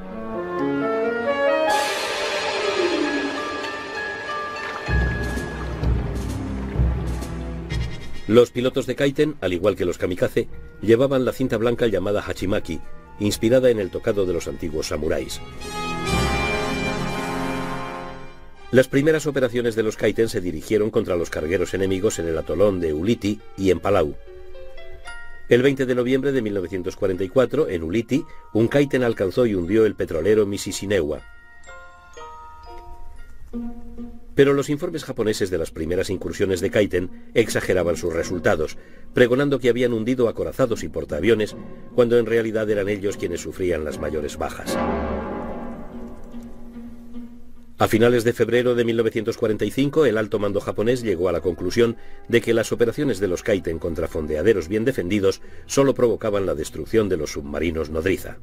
Los pilotos de Kaiten, al igual que los kamikaze, llevaban la cinta blanca llamada hachimaki, inspirada en el tocado de los antiguos samuráis. Las primeras operaciones de los Kaiten se dirigieron contra los cargueros enemigos en el atolón de Ulithi y en Palau. El 20 de noviembre de 1944, en Ulithi, un Kaiten alcanzó y hundió el petrolero Mississauga. Pero los informes japoneses de las primeras incursiones de Kaiten exageraban sus resultados, pregonando que habían hundido acorazados y portaaviones, cuando en realidad eran ellos quienes sufrían las mayores bajas. A finales de febrero de 1945, el alto mando japonés llegó a la conclusión de que las operaciones de los Kaiten contra fondeaderos bien defendidos solo provocaban la destrucción de los submarinos nodriza.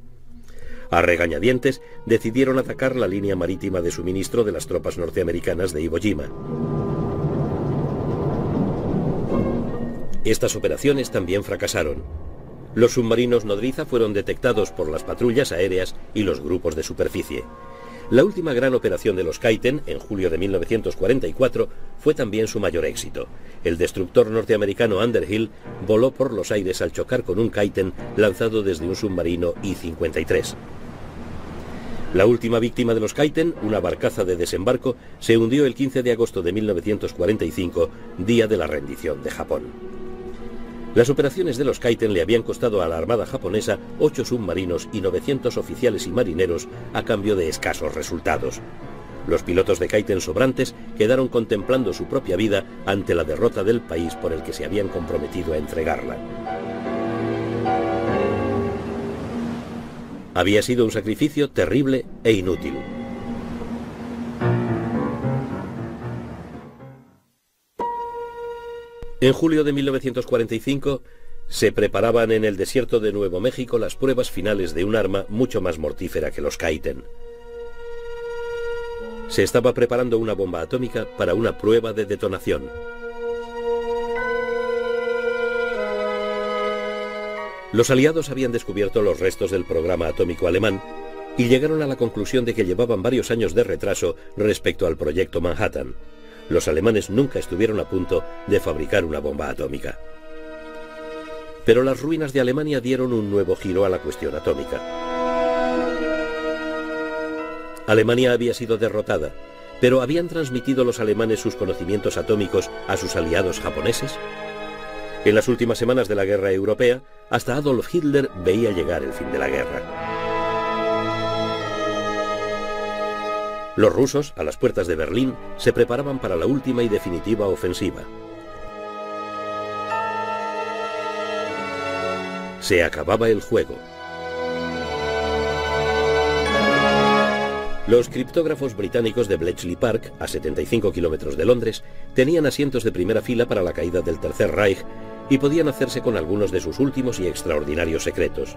A regañadientes, decidieron atacar la línea marítima de suministro de las tropas norteamericanas de Iwo Jima. Estas operaciones también fracasaron. Los submarinos nodriza fueron detectados por las patrullas aéreas y los grupos de superficie. La última gran operación de los Kaiten, en julio de 1944, fue también su mayor éxito. El destructor norteamericano Underhill voló por los aires al chocar con un Kaiten lanzado desde un submarino I-53. La última víctima de los Kaiten, una barcaza de desembarco, se hundió el 15 de agosto de 1945, día de la rendición de Japón. Las operaciones de los Kaiten le habían costado a la Armada japonesa 8 submarinos y 900 oficiales y marineros a cambio de escasos resultados. Los pilotos de Kaiten sobrantes quedaron contemplando su propia vida ante la derrota del país por el que se habían comprometido a entregarla. Había sido un sacrificio terrible e inútil. En julio de 1945 se preparaban en el desierto de Nuevo México las pruebas finales de un arma mucho más mortífera que los Kaiten. Se estaba preparando una bomba atómica para una prueba de detonación. Los aliados habían descubierto los restos del programa atómico alemán y llegaron a la conclusión de que llevaban varios años de retraso respecto al proyecto Manhattan. Los alemanes nunca estuvieron a punto de fabricar una bomba atómica. Pero las ruinas de Alemania dieron un nuevo giro a la cuestión atómica. Alemania había sido derrotada, pero ¿habían transmitido los alemanes sus conocimientos atómicos a sus aliados japoneses? En las últimas semanas de la guerra europea, hasta Adolf Hitler veía llegar el fin de la guerra. Los rusos, a las puertas de Berlín, se preparaban para la última y definitiva ofensiva. Se acababa el juego. Los criptógrafos británicos de Bletchley Park, a 75 kilómetros de Londres, tenían asientos de primera fila para la caída del Tercer Reich y podían hacerse con algunos de sus últimos y extraordinarios secretos.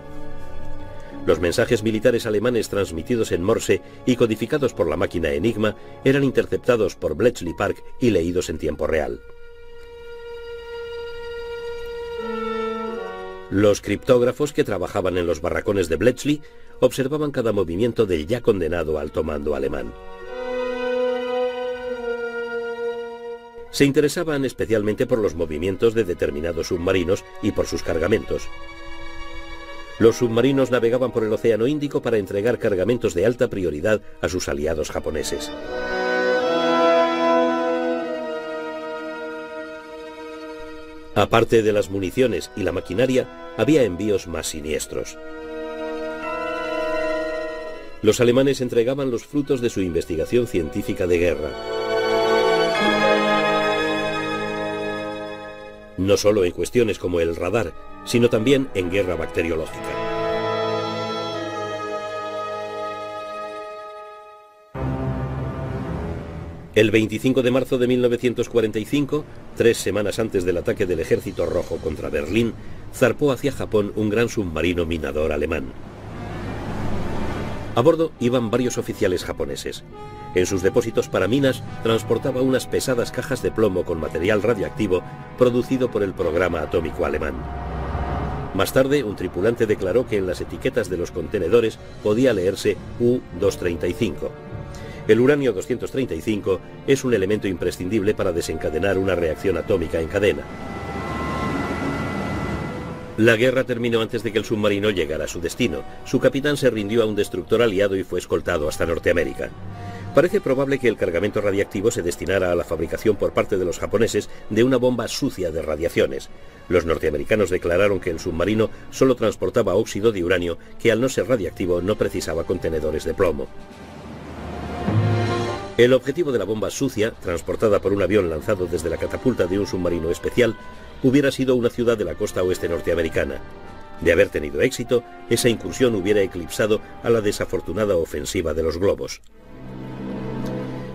Los mensajes militares alemanes transmitidos en Morse y codificados por la máquina Enigma eran interceptados por Bletchley Park y leídos en tiempo real. Los criptógrafos que trabajaban en los barracones de Bletchley observaban cada movimiento del ya condenado alto mando alemán. Se interesaban especialmente por los movimientos de determinados submarinos y por sus cargamentos. Los submarinos navegaban por el Océano Índico para entregar cargamentos de alta prioridad a sus aliados japoneses. Aparte de las municiones y la maquinaria, había envíos más siniestros. Los alemanes entregaban los frutos de su investigación científica de guerra. No solo en cuestiones como el radar, sino también en guerra bacteriológica. El 25 de marzo de 1945, 3 semanas antes del ataque del Ejército Rojo contra Berlín, zarpó hacia Japón un gran submarino minador alemán. A bordo iban varios oficiales japoneses. En sus depósitos para minas transportaba unas pesadas cajas de plomo con material radiactivo producido por el programa atómico alemán. Más tarde, un tripulante declaró que en las etiquetas de los contenedores podía leerse U-235. El uranio 235 es un elemento imprescindible para desencadenar una reacción atómica en cadena. La guerra terminó antes de que el submarino llegara a su destino. Su capitán se rindió a un destructor aliado y fue escoltado hasta Norteamérica. Parece probable que el cargamento radiactivo se destinara a la fabricación por parte de los japoneses de una bomba sucia de radiaciones. Los norteamericanos declararon que el submarino solo transportaba óxido de uranio, que al no ser radiactivo no precisaba contenedores de plomo. El objetivo de la bomba sucia, transportada por un avión lanzado desde la catapulta de un submarino especial, hubiera sido una ciudad de la costa oeste norteamericana. De haber tenido éxito, esa incursión hubiera eclipsado a la desafortunada ofensiva de los globos.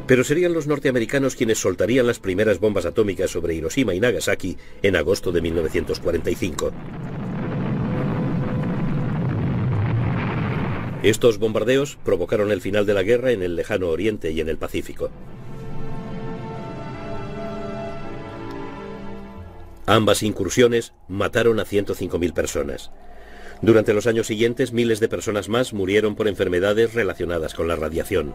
Pero serían los norteamericanos quienes soltarían las primeras bombas atómicas sobre Hiroshima y Nagasaki en agosto de 1945. Estos bombardeos provocaron el final de la guerra en el lejano Oriente y en el Pacífico. Ambas incursiones mataron a 105.000 personas. Durante los años siguientes, miles de personas más murieron por enfermedades relacionadas con la radiación.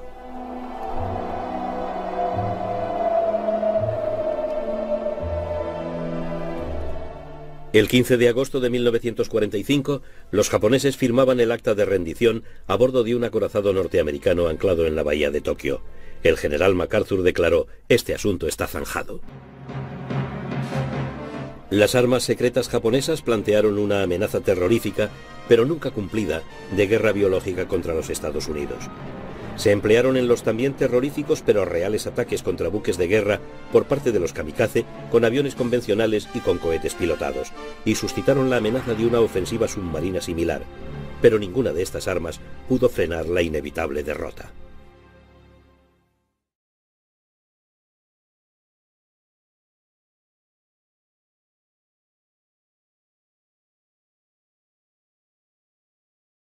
El 15 de agosto de 1945, los japoneses firmaban el acta de rendición a bordo de un acorazado norteamericano anclado en la bahía de Tokio. El general MacArthur declaró: "Este asunto está zanjado". Las armas secretas japonesas plantearon una amenaza terrorífica, pero nunca cumplida, de guerra biológica contra los Estados Unidos. Se emplearon en los también terroríficos pero reales ataques contra buques de guerra por parte de los kamikaze, con aviones convencionales y con cohetes pilotados, y suscitaron la amenaza de una ofensiva submarina similar, pero ninguna de estas armas pudo frenar la inevitable derrota.